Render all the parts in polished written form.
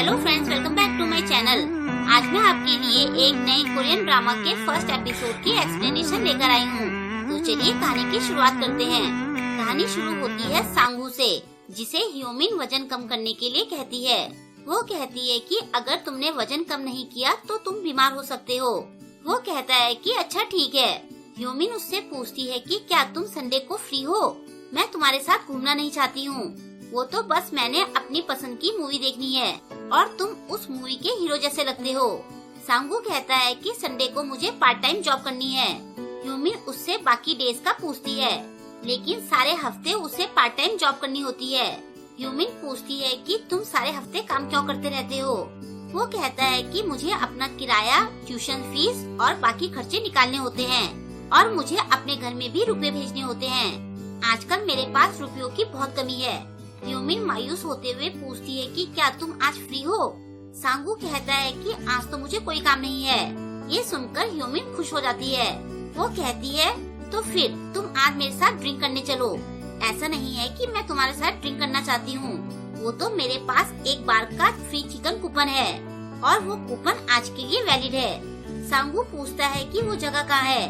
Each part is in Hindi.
Hello friends, welcome back to my channel. आज मैं आपके लिए एक नए कोरियन ड्रामा के फर्स्ट एपिसोड की एक्सप्लेनेशन लेकर आई हूँ। तो चलिए कहानी की शुरुआत करते हैं। कहानी शुरू होती है सांगू से, जिसे ह्योमिन वजन कम करने के लिए कहती है। वो कहती है कि अगर तुमने वजन कम नहीं किया तो तुम बीमार हो सकते हो। वो कहता है कि अच्छा ठीक है। ह्योमिन उससे पूछती है कि क्या तुम संडे को फ्री हो? मैं तुम्हारे साथ घूमना नहीं चाहती हूँ। वो तो बस मैंने अपनी पसंद की मूवी देखनी है और तुम उस मूवी के हीरो जैसे लगते हो। सांगू कहता है कि संडे को मुझे पार्ट टाइम जॉब करनी है। ह्योमिन उससे बाकी डेज का पूछती है, लेकिन सारे हफ्ते उसे पार्ट टाइम जॉब करनी होती है। ह्योमिन पूछती है कि तुम सारे हफ्ते काम क्यों करते रहते हो? वो कहता है कि मुझे अपना किराया, ट्यूशन फीस और बाकी खर्चे निकालने होते हैं और मुझे अपने घर में भी रुपए भेजने होते हैं। आजकल मेरे पास रुपयों की बहुत कमी है। ह्योमिन मायूस होते हुए पूछती है कि क्या तुम आज फ्री हो? सांगू कहता है कि आज तो मुझे कोई काम नहीं है। ये सुनकर ह्योमिन खुश हो जाती है। वो कहती है तो फिर तुम आज मेरे साथ ड्रिंक करने चलो। ऐसा नहीं है कि मैं तुम्हारे साथ ड्रिंक करना चाहती हूँ। वो तो मेरे पास एक बार का फ्री चिकन कूपन है और वो कूपन आज के लिए वैलिड है। सांगू पूछता है कि वो जगह कहाँ है।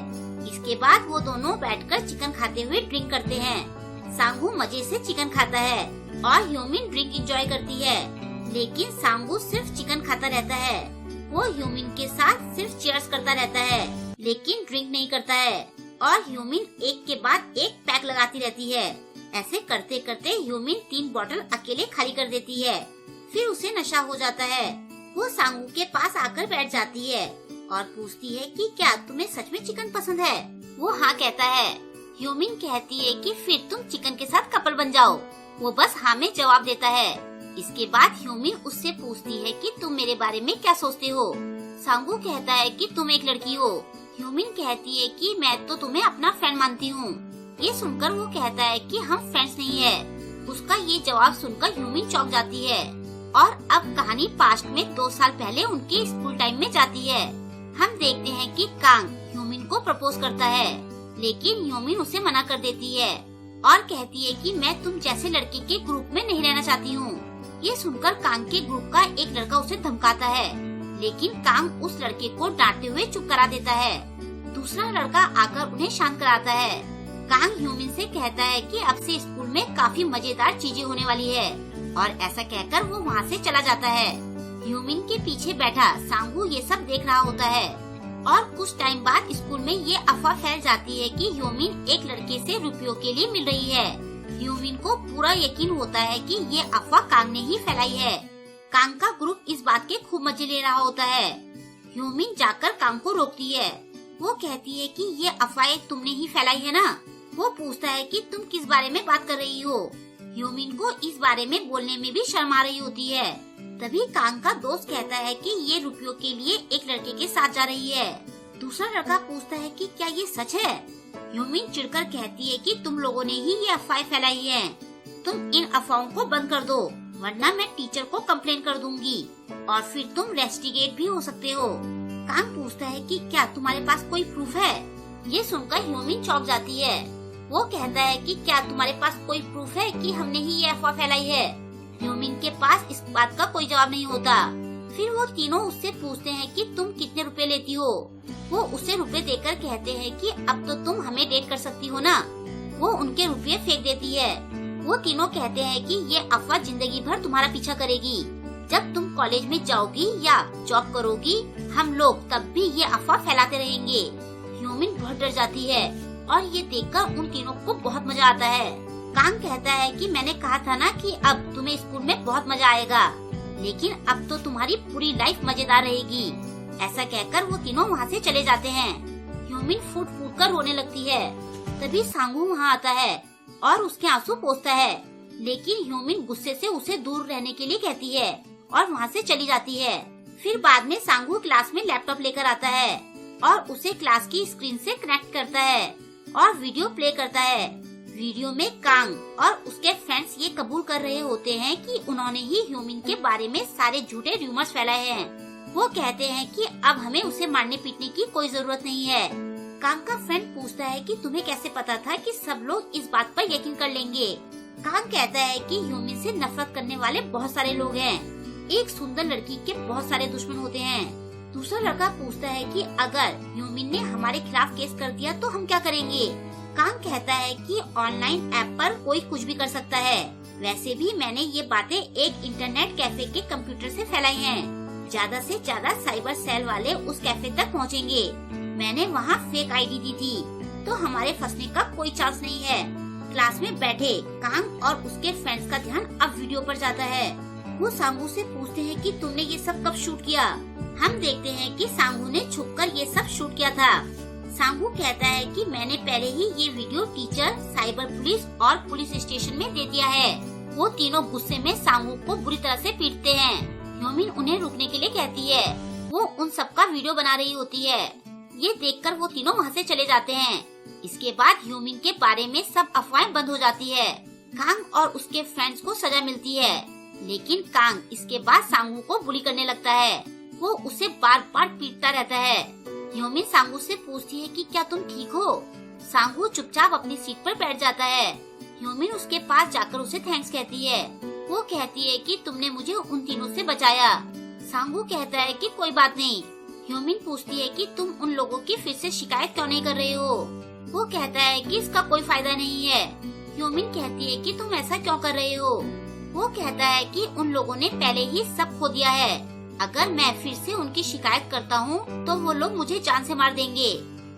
इसके बाद वो दोनों बैठकर चिकन खाते हुए ड्रिंक करते हैं। सांगू मजे से चिकन खाता है और ह्योमिन ड्रिंक एंजॉय करती है, लेकिन सांगू सिर्फ चिकन खाता रहता है। वो ह्योमिन के साथ सिर्फ चीयर्स करता रहता है, लेकिन ड्रिंक नहीं करता है और ह्योमिन एक के बाद एक पैक लगाती रहती है। ऐसे करते करते ह्योमिन 3 बॉटल अकेले खाली कर देती है। फिर उसे नशा हो जाता है। वो सांगू के पास आकर बैठ जाती है और पूछती है कि क्या तुम्हें सच में चिकन पसंद है? वो हाँ कहता है। ह्योमिन कहती है कि फिर तुम चिकन के साथ कपल बन जाओ। वो बस हाँ में जवाब देता है। इसके बाद ह्योमिन उससे पूछती है कि तुम मेरे बारे में क्या सोचते हो? सांगू कहता है कि तुम एक लड़की हो। ह्योमिन कहती है कि मैं तो तुम्हें अपना फ्रेंड मानती हूँ। ये सुनकर वो कहता है कि हम फ्रेंड्स नहीं है। उसका ये जवाब सुनकर ह्योमिन चौंक जाती है और अब कहानी पास्ट में 2 साल पहले उनके स्कूल टाइम में जाती है। हम देखते हैं कि कांग ह्योमिन को प्रपोज करता है, लेकिन ह्योमिन उसे मना कर देती है और कहती है कि मैं तुम जैसे लड़के के ग्रुप में नहीं रहना चाहती हूँ। ये सुनकर कांग के ग्रुप का एक लड़का उसे धमकाता है, लेकिन कांग उस लड़के को डांटते हुए चुप करा देता है। दूसरा लड़का आकर उन्हें शांत कराता है। कांग ह्योमिन से कहता है कि अब से स्कूल में काफी मजेदार चीजें होने वाली है और ऐसा कहकर वो वहाँ से चला जाता है। ह्योमिन के पीछे बैठा सांगू ये सब देख रहा होता है और कुछ टाइम बाद स्कूल में ये अफवाह फैल जाती है कि ह्योमिन एक लड़के से रुपयों के लिए मिल रही है। ह्योमिन को पूरा यकीन होता है कि ये अफवाह कांग ने ही फैलाई है। कांग का ग्रुप इस बात के खूब मजे ले रहा होता है। ह्योमिन जाकर कांग को रोकती है। वो कहती है कि ये अफवाहें तुमने ही फैलाई है ना? वो पूछता है कि तुम किस बारे में बात कर रही हो? ह्योमिन को इस बारे में बोलने में भी शर्म आ रही होती है। तभी कांग का दोस्त कहता है कि ये रुपयों के लिए एक लड़के के साथ जा रही है। दूसरा लड़का पूछता है कि क्या ये सच है? ह्योमिन चिढ़कर कहती है कि तुम लोगों ने ही ये अफवाहें फैलाई है। तुम इन अफवाहों को बंद कर दो, वरना मैं टीचर को कंप्लेन कर दूंगी और फिर तुम रेस्टिगेट भी हो सकते हो। कांग पूछता है कि क्या तुम्हारे पास कोई प्रूफ है? ये सुनकर ह्योमिन चौंक जाती है। वो कहता है कि क्या तुम्हारे पास कोई प्रूफ है कि हमने ही ये अफवाह फैलाई है? ह्योमिन के पास इस बात का कोई जवाब नहीं होता। फिर वो तीनों उससे पूछते हैं कि तुम कितने रुपए लेती हो? वो उसे रुपए देकर कहते हैं कि अब तो तुम हमें डेट कर सकती हो ना। वो उनके रुपए फेंक देती है। वो तीनों कहते हैं कि ये अफवाह जिंदगी भर तुम्हारा पीछा करेगी। जब तुम कॉलेज में जाओगी या जॉब करोगी, हम लोग तब भी ये अफवाह फैलाते रहेंगे। ह्योमिन बहुत डर जाती है और ये देखकर उन तीनों को बहुत मजा आता है। कांग कहता है कि मैंने कहा था ना कि अब तुम्हें स्कूल में बहुत मजा आएगा, लेकिन अब तो तुम्हारी पूरी लाइफ मजेदार रहेगी। ऐसा कहकर वो तीनों वहाँ से चले जाते हैं। ह्योमिन फूट फूट कर रोने लगती है। तभी सांगू वहाँ आता है और उसके आंसू पोंछता है, लेकिन ह्योमिन गुस्से से उसे दूर रहने के लिए कहती है और वहाँ से चली जाती है। फिर बाद में सांगू क्लास में लैपटॉप लेकर आता है और उसे क्लास की स्क्रीन से कनेक्ट करता है और वीडियो प्ले करता है। वीडियो में कांग और उसके फ्रेंड्स ये कबूल कर रहे होते हैं कि उन्होंने ही ह्योमिन के बारे में सारे झूठे रूमर्स फैलाए हैं। वो कहते हैं कि अब हमें उसे मारने पीटने की कोई जरूरत नहीं है। कांग का फ्रेंड पूछता है कि तुम्हें कैसे पता था कि सब लोग इस बात पर यकीन कर लेंगे? कांग कहता है कि ह्योमिन से नफरत करने वाले बहुत सारे लोग हैं। एक सुंदर लड़की के बहुत सारे दुश्मन होते हैं। दूसरा लड़का पूछता है कि अगर ह्यूमिन ने हमारे खिलाफ केस कर दिया तो हम क्या करेंगे। कांग कहता है कि ऑनलाइन ऐप पर कोई कुछ भी कर सकता है। वैसे भी मैंने ये बातें एक इंटरनेट कैफे के कंप्यूटर से फैलाई हैं। ज्यादा से ज्यादा साइबर सेल वाले उस कैफे तक पहुँचेंगे। मैंने वहाँ फेक आईडी दी थी, तो हमारे फंसने का कोई चांस नहीं है। क्लास में बैठे कांग और उसके फ्रेंड्स का ध्यान अब वीडियो पर जाता है। वो सांगू से पूछते हैं कि तुमने ये सब कब शूट किया। हम देखते हैं कि सांगू ने छुपकर ये सब शूट किया था। सांगू कहता है कि मैंने पहले ही ये वीडियो टीचर, साइबर पुलिस और पुलिस स्टेशन में दे दिया है। वो तीनों गुस्से में सांगू को बुरी तरह से पीटते हैं। ह्यूमिन उन्हें रुकने के लिए कहती है। वो उन सब का वीडियो बना रही होती है। ये देखकर वो तीनों वहाँ से चले जाते हैं। इसके बाद ह्यूमिन के बारे में सब अफवाहें बंद हो जाती है। कांग और उसके फ्रेंड्स को सजा मिलती है, लेकिन कांग इसके बाद सांगू को बुली करने लगता है। वो उसे बार बार पीटता रहता है। ह्यूमिन सांगू से पूछती है कि क्या तुम ठीक हो। सांगू चुपचाप अपनी सीट पर बैठ जाता है। ह्यूमिन उसके पास जाकर उसे थैंक्स कहती है। वो कहती है कि तुमने मुझे उन तीनों से बचाया। सांगू कहता है कि कोई बात नहीं। ह्यूमिन पूछती है कि तुम उन लोगों की फिर से शिकायत क्यों नहीं कर रहे हो। वो कहता है कि इसका कोई फायदा नहीं है। ह्यूमिन कहती है कि तुम ऐसा क्यों कर रहे हो। वो कहता है कि उन लोगों ने पहले ही सब खो दिया है। अगर मैं फिर से उनकी शिकायत करता हूँ तो वो लोग मुझे जान से मार देंगे।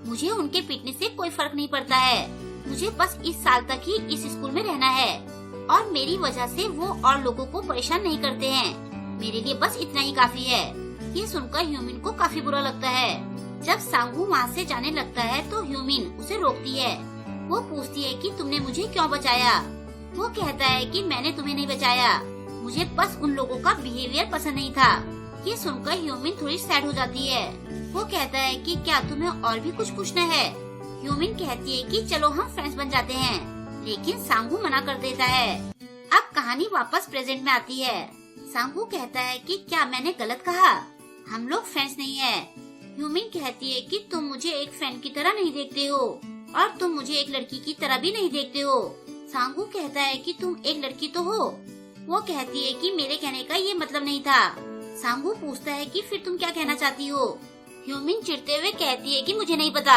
मुझे उनके पीटने से कोई फर्क नहीं पड़ता है। मुझे बस इस साल तक ही इस स्कूल में रहना है और मेरी वजह से वो और लोगों को परेशान नहीं करते हैं। मेरे लिए बस इतना ही काफी है। ये सुनकर ह्यूमिन को काफी बुरा लगता है। जब सांगू वहाँ से जाने लगता है तो ह्यूमिन उसे रोकती है। वो पूछती है कि तुमने मुझे क्यों बचाया। वो कहता है कि मैंने तुम्हें नहीं बचाया, मुझे बस उन लोगों का बिहेवियर पसंद नहीं था। ये सुनकर ह्यूमिन थोड़ी सैड हो जाती है। वो कहता है कि क्या तुम्हें और भी कुछ पूछना है। ह्यूमिन कहती है कि चलो हम फ्रेंड्स बन जाते हैं, लेकिन सांगू मना कर देता है। अब कहानी वापस प्रेजेंट में आती है। सांगू कहता है कि क्या मैंने गलत कहा, हम लोग फ्रेंड्स नहीं है। ह्यूमिन कहती है कि तुम मुझे एक फ्रेंड की तरह नहीं देखते हो और तुम मुझे एक लड़की की तरह भी नहीं देखते हो। सांगू कहता है कि तुम एक लड़की तो हो। वो कहती है कि मेरे कहने का ये मतलब नहीं था। सांगू पूछता है कि फिर तुम क्या कहना चाहती हो। ह्यूमिन चिढ़ते हुए कहती है कि मुझे नहीं पता,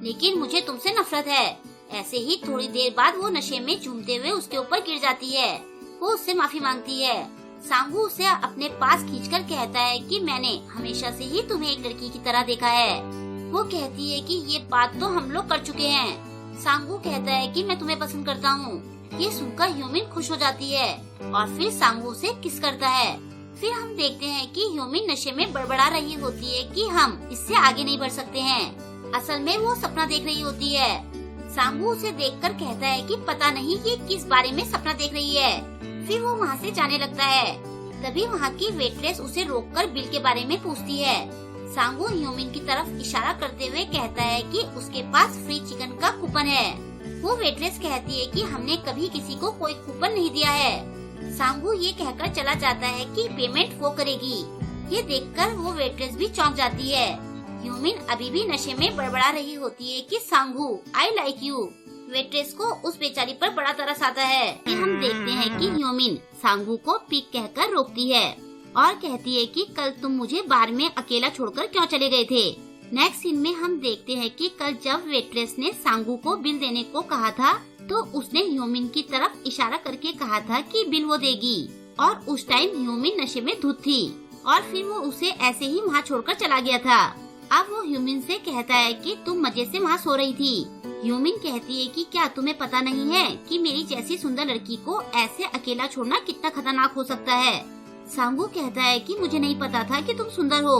लेकिन मुझे तुमसे नफरत है। ऐसे ही थोड़ी देर बाद वो नशे में झूमते हुए उसके ऊपर गिर जाती है। वो उससे माफी मांगती है। सांगू उसे अपने पास खींचकर कहता है कि मैंने हमेशा से ही तुम्हें एक लड़की की तरह देखा है। वो कहती है कि ये बात तो हम लोग कर चुके हैं। सांगू कहता है कि मैं तुम्हें पसंद करता हूँ। ये सुनकर ह्यूमिन खुश हो जाती है और फिर सांगू से किस करता है। फिर हम देखते हैं कि ह्यूमिन नशे में बड़बड़ा रही होती है कि हम इससे आगे नहीं बढ़ सकते हैं। असल में वो सपना देख रही होती है। सांगू उसे देखकर कहता है कि पता नहीं ये किस बारे में सपना देख रही है। फिर वो वहाँ से जाने लगता है। तभी वहाँ की वेट्रेस उसे रोककर बिल के बारे में पूछती है। सांगू ह्यूमिन की तरफ इशारा करते हुए कहता है कि उसके पास फ्री चिकन का कूपन है। वो वेट्रेस कहती है कि हमने कभी किसी को कोई कूपन नहीं दिया है। सांगू ये कहकर चला जाता है कि पेमेंट वो करेगी। ये देखकर वो वेट्रेस भी चौंक जाती है। ह्यूमिन अभी भी नशे में बड़बड़ा रही होती है कि सांगू आई लाइक यू। वेट्रेस को उस बेचारी पर बड़ा तरस आता है। हम देखते हैं कि ह्यूमिन सांगू को पिक कहकर रोकती है और कहती है कि कल तुम मुझे बार में अकेला छोड़कर क्यों चले गए थे। नेक्स्ट सीन में हम देखते हैं कि कल जब वेट्रेस ने सांगू को बिल देने को कहा था तो उसने ह्यूमिन की तरफ इशारा करके कहा था कि बिल वो देगी और उस टाइम ह्यूमिन नशे में धुत थी और फिर वो उसे ऐसे ही वहाँ छोड़कर चला गया था। अब वो ह्यूमिन से कहता है कि तुम मजे से वहाँ सो रही थी। ह्यूमिन कहती है कि क्या तुम्हें पता नहीं है कि मेरी जैसी सुंदर लड़की को ऐसे अकेला छोड़ना कितना खतरनाक हो सकता है। सांगू कहता है कि मुझे नहीं पता था कि तुम सुंदर हो,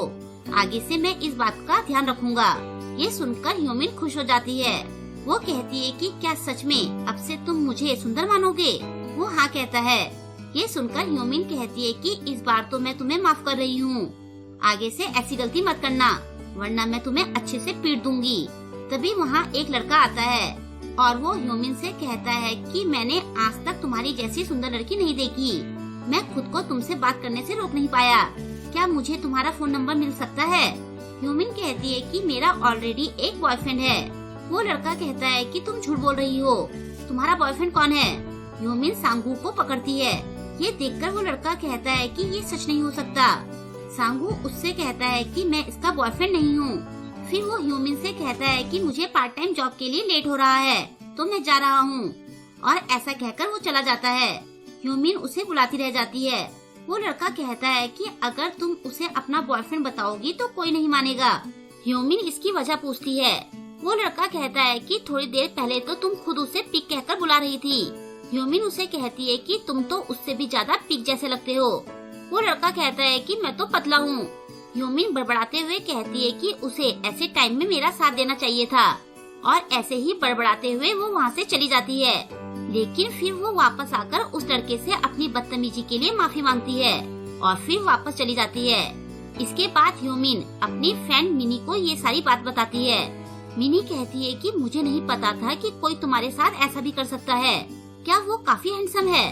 आगे से मैं इस बात का ध्यान रखूंगा। ये सुनकर ह्यूमिन खुश हो जाती है। वो कहती है कि क्या सच में अब से तुम मुझे सुंदर मानोगे। वो हाँ कहता है। ये सुनकर ह्यूमिन कहती है कि इस बार तो मैं तुम्हें माफ कर रही हूँ, आगे से ऐसी गलती मत करना वरना मैं तुम्हें अच्छे से पीट दूंगी। तभी वहाँ एक लड़का आता है और वो ह्यूमिन से कहता है कि मैंने आज तक तुम्हारी जैसी सुंदर लड़की नहीं देखी। मैं खुद को तुमसे बात करने से रोक नहीं पाया। क्या मुझे तुम्हारा फोन नंबर मिल सकता है। ह्यूमिन कहती है कि मेरा ऑलरेडी एक बॉयफ्रेंड है। वो लड़का कहता है कि तुम झूठ बोल रही हो, तुम्हारा बॉयफ्रेंड कौन है। ह्यूमिन सांगू को पकड़ती है। ये देखकर वो लड़का कहता है कि ये सच नहीं हो सकता। सांगू उससे कहता है कि मैं इसका बॉयफ्रेंड नहीं हूँ। फिर वो ह्यूमिन से कहता है कि मुझे पार्ट टाइम जॉब के लिए लेट हो रहा है तो मैं जा रहा हूँ, और ऐसा कहकर वो चला जाता है। ह्यूमिन उसे बुलाती रह जाती है। वो लड़का कहता है कि अगर तुम उसे अपना बॉयफ्रेंड बताओगी तो कोई नहीं मानेगा। ह्यूमिन इसकी वजह पूछती है। वो लड़का कहता है कि थोड़ी देर पहले तो तुम खुद उसे पिग कहकर बुला रही थी। ह्यूमिन उसे कहती है कि तुम तो उससे भी ज्यादा पिग जैसे लगते हो। वो लड़का कहता है कि मैं तो पतला हूँ। ह्यूमिन बड़बड़ाते हुए कहती है कि उसे ऐसे टाइम में मेरा साथ देना चाहिए था, और ऐसे ही बड़बड़ाते हुए वो वहाँ से चली जाती है। लेकिन फिर वो वापस आकर उस लड़के से अपनी बदतमीजी के लिए माफी मांगती है और फिर वापस चली जाती है। इसके बाद ह्यूमिन अपनी फ्रेंड मिनी को ये सारी बात बताती है। मिनी कहती है कि मुझे नहीं पता था कि कोई तुम्हारे साथ ऐसा भी कर सकता है। क्या वो काफी हैंडसम है?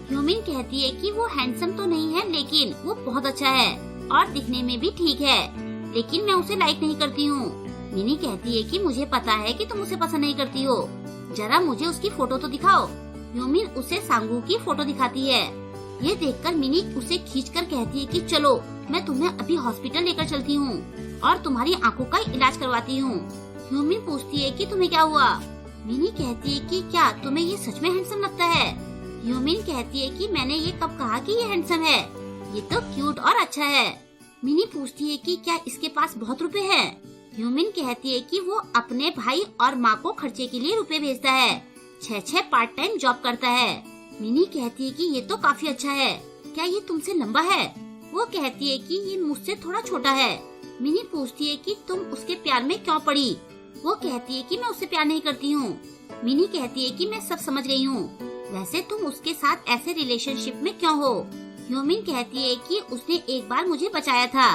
ह्यूमिन कहती है कि वो हैंडसम तो नहीं है, लेकिन वो बहुत अच्छा है और दिखने में भी ठीक है, लेकिन मैं उसे लाइक नहीं करती हूँ। मिनी कहती है कि मुझे पता है कि तुम उसे पसंद नहीं करती हो, जरा मुझे उसकी फोटो तो दिखाओ। ह्यूमिन उसे सांगू की फोटो दिखाती है। ये देखकर मिनी उसे खींचकर कहती है कि चलो मैं तुम्हें अभी हॉस्पिटल लेकर चलती हूँ और तुम्हारी आंखों का इलाज करवाती हूँ। ह्यूमिन पूछती है कि तुम्हें क्या हुआ? मिनी कहती है कि क्या तुम्हें ये सच में हैंडसम लगता है? ह्यूमिन कहती है कि मैंने ये कब कहा कि ये हैंडसम है, ये तो क्यूट और अच्छा है। मिनी पूछती है कि क्या इसके पास बहुत रुपए हैं? ह्यूमिन कहती है कि वो अपने भाई और माँ को खर्चे के लिए रुपए भेजता है, 6 पार्ट टाइम जॉब करता है। मिनी कहती है कि ये तो काफी अच्छा है, क्या ये तुमसे लंबा है? वो कहती है कि ये मुझसे थोड़ा छोटा है। मिनी पूछती है कि तुम उसके प्यार में क्यों पड़ी? वो कहती है कि मैं उससे प्यार नहीं करती हूँ। मिनी कहती है कि मैं सब समझ गई हूँ, वैसे तुम उसके साथ ऐसे रिलेशनशिप में क्यों हो? ह्यूमिन कहती है कि उसने एक बार मुझे बचाया था।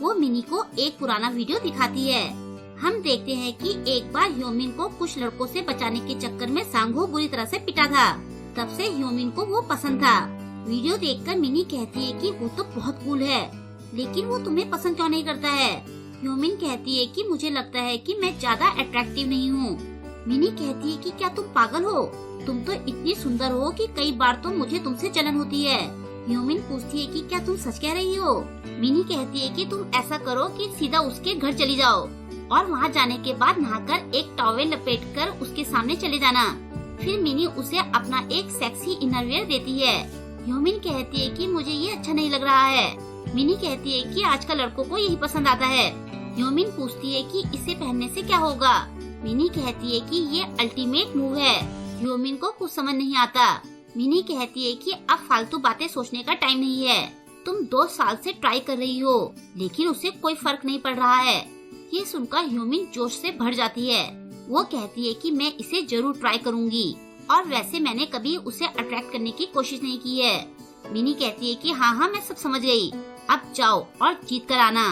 वो मिनी को एक पुराना वीडियो दिखाती है। हम देखते हैं कि एक बार ह्यूमिन को कुछ लड़कों से बचाने के चक्कर में सांगो बुरी तरह से पिटा था। तब से ह्यूमिन को वो पसंद था। वीडियो देखकर मिनी कहती है कि वो तो बहुत कूल है, लेकिन वो तुम्हें पसंद क्यों नहीं करता है? ह्यूमिन कहती है कि मुझे लगता है कि मैं ज्यादा अट्रैक्टिव नहीं हूँ। मिनी कहती है कि क्या तुम पागल हो? तुम तो इतनी सुंदर हो कि कई बार तो मुझे तुमसे जलन होती है। ह्यूमिन पूछती है कि क्या तुम सच कह रही हो? मिनी कहती है कि तुम ऐसा करो कि सीधा उसके घर चली जाओ और वहाँ जाने के बाद नहाकर एक टॉवेल लपेटकर उसके सामने चले जाना। फिर मिनी उसे अपना एक सेक्सी इनरवियर देती है। ह्यूमिन कहती है कि मुझे ये अच्छा नहीं लग रहा है। मिनी कहती है कि आजकल लड़कों को यही पसंद आता है। ह्यूमिन पूछती है कि इसे पहनने से क्या होगा? मिनी कहती है कि ये अल्टीमेट मूव है। ह्यूमिन को कुछ समझ नहीं आता। मिनी कहती है कि अब फालतू बातें सोचने का टाइम नहीं है। तुम 2 साल से ट्राई कर रही हो, लेकिन उसे कोई फर्क नहीं पड़ रहा है। ये सुनकर ह्यूमिन जोश से भर जाती है। वो कहती है कि मैं इसे जरूर ट्राई करूंगी, और वैसे मैंने कभी उसे अट्रैक्ट करने की कोशिश नहीं की है। मिनी कहती है कि हाँ मैं सब समझ गई, अब जाओ और जीत कर आना।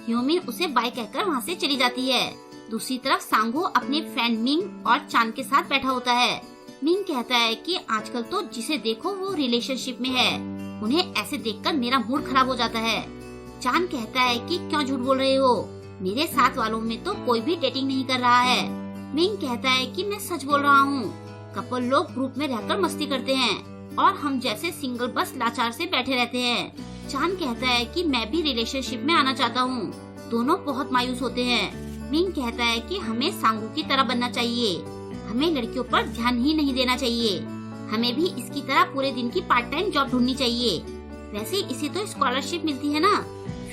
ह्यूमिन उसे बाय कहकर वहाँ से चली जाती है। दूसरी तरफ सांगो अपने फ्रेंड मिंग और चान के साथ बैठा होता है। मिंग कहता है कि आजकल तो जिसे देखो वो रिलेशनशिप में है, उन्हें ऐसे देखकर मेरा मूड खराब हो जाता है। चान कहता है कि क्यों झूठ बोल रहे हो, मेरे साथ वालों में तो कोई भी डेटिंग नहीं कर रहा है। मिंग कहता है कि मैं सच बोल रहा हूँ, कपल लोग ग्रुप में रहकर मस्ती करते हैं और हम जैसे सिंगल बस लाचार से बैठे रहते हैं। चान कहता है कि मैं भी रिलेशनशिप में आना चाहता हूँ, दोनों बहुत मायूस होते हैं। मिंग कहता है कि हमें सांगू की तरह बनना चाहिए, हमें लड़कियों पर ध्यान ही नहीं देना चाहिए, हमें भी इसकी तरह पूरे दिन की पार्ट टाइम जॉब ढूंढनी चाहिए। वैसे इसे तो स्कॉलरशिप मिलती है ना,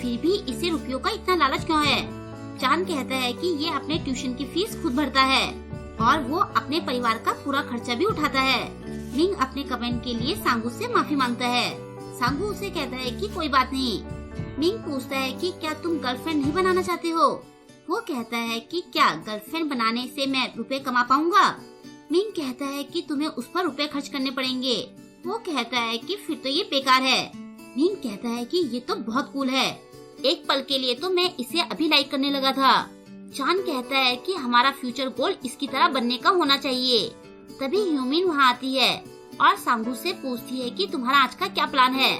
फिर भी इसे रुपयों का इतना लालच क्यों है? चान कहता है कि ये अपने ट्यूशन की फीस खुद भरता है और वो अपने परिवार का पूरा खर्चा भी उठाता है। मिंग अपने कमेंट के लिए सांगू से माफी मांगता है। सांगू उसे कहता है कि कोई बात नहीं। मिंग पूछता है कि क्या तुम गर्लफ्रेंड नहीं बनाना चाहते हो? वो कहता है कि क्या गर्लफ्रेंड बनाने से मैं रुपए कमा पाऊंगा? मिंग कहता है कि तुम्हें उस पर रुपए खर्च करने पड़ेंगे। वो कहता है कि फिर तो ये बेकार है। मिंग कहता है कि ये तो बहुत कूल है, एक पल के लिए तो मैं इसे अभी लाइक करने लगा था। चान कहता है कि हमारा फ्यूचर गोल इसकी तरह बनने का होना चाहिए। तभी ह्यूमिन वहाँ आती है और सांगू से पूछती है कि तुम्हारा आज का क्या प्लान है?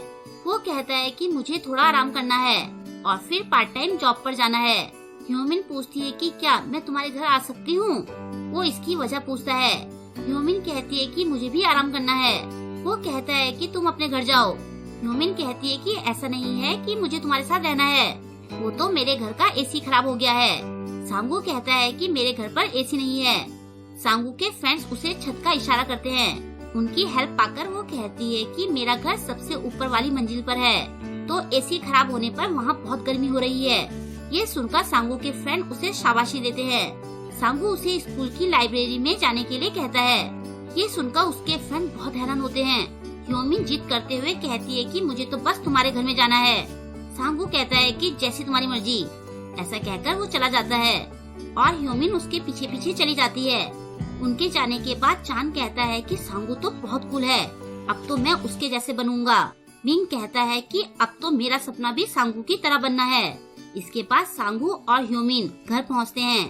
वो कहता है कि मुझे थोड़ा आराम करना है और फिर पार्ट टाइम जॉब पर जाना है। ह्यूमिन पूछती है कि क्या मैं तुम्हारे घर आ सकती हूँ? वो इसकी वजह पूछता है। ह्यूमिन कहती है कि मुझे भी आराम करना है। वो कहता है कि तुम अपने घर जाओ। ह्योमिन कहती है कि ऐसा नहीं है कि मुझे तुम्हारे साथ रहना है, वो तो मेरे घर का एसी खराब हो गया है। सांगू कहता है कि मेरे घर पर एसी नहीं है। सांगू के फ्रेंड्स उसे छत का इशारा करते हैं। उनकी हेल्प पाकर वो कहती है कि मेरा घर सबसे ऊपर वाली मंजिल पर है, तो एसी खराब होने पर वहाँ बहुत गर्मी हो रही है। ये सुनकर सांगू के फ्रेंड उसे शाबाशी देते हैं। सांगू उसे स्कूल की लाइब्रेरी में जाने के लिए कहता है। ये सुनकर उसके फ्रेंड बहुत हैरान होते हैं। ह्योमिन जिद करते हुए कहती है कि मुझे तो बस तुम्हारे घर में जाना है। सांगू कहता है कि जैसी तुम्हारी मर्जी। ऐसा कहकर वो चला जाता है और ह्योमिन उसके पीछे पीछे चली जाती है। उनके जाने के बाद चान कहता है कि सांगू तो बहुत कूल है, अब तो मैं उसके जैसे बनूंगा। मिंग कहता है कि अब तो मेरा सपना भी सांगू की तरह बनना है। इसके बाद सांगू और ह्योमिन घर पहुंचते हैं।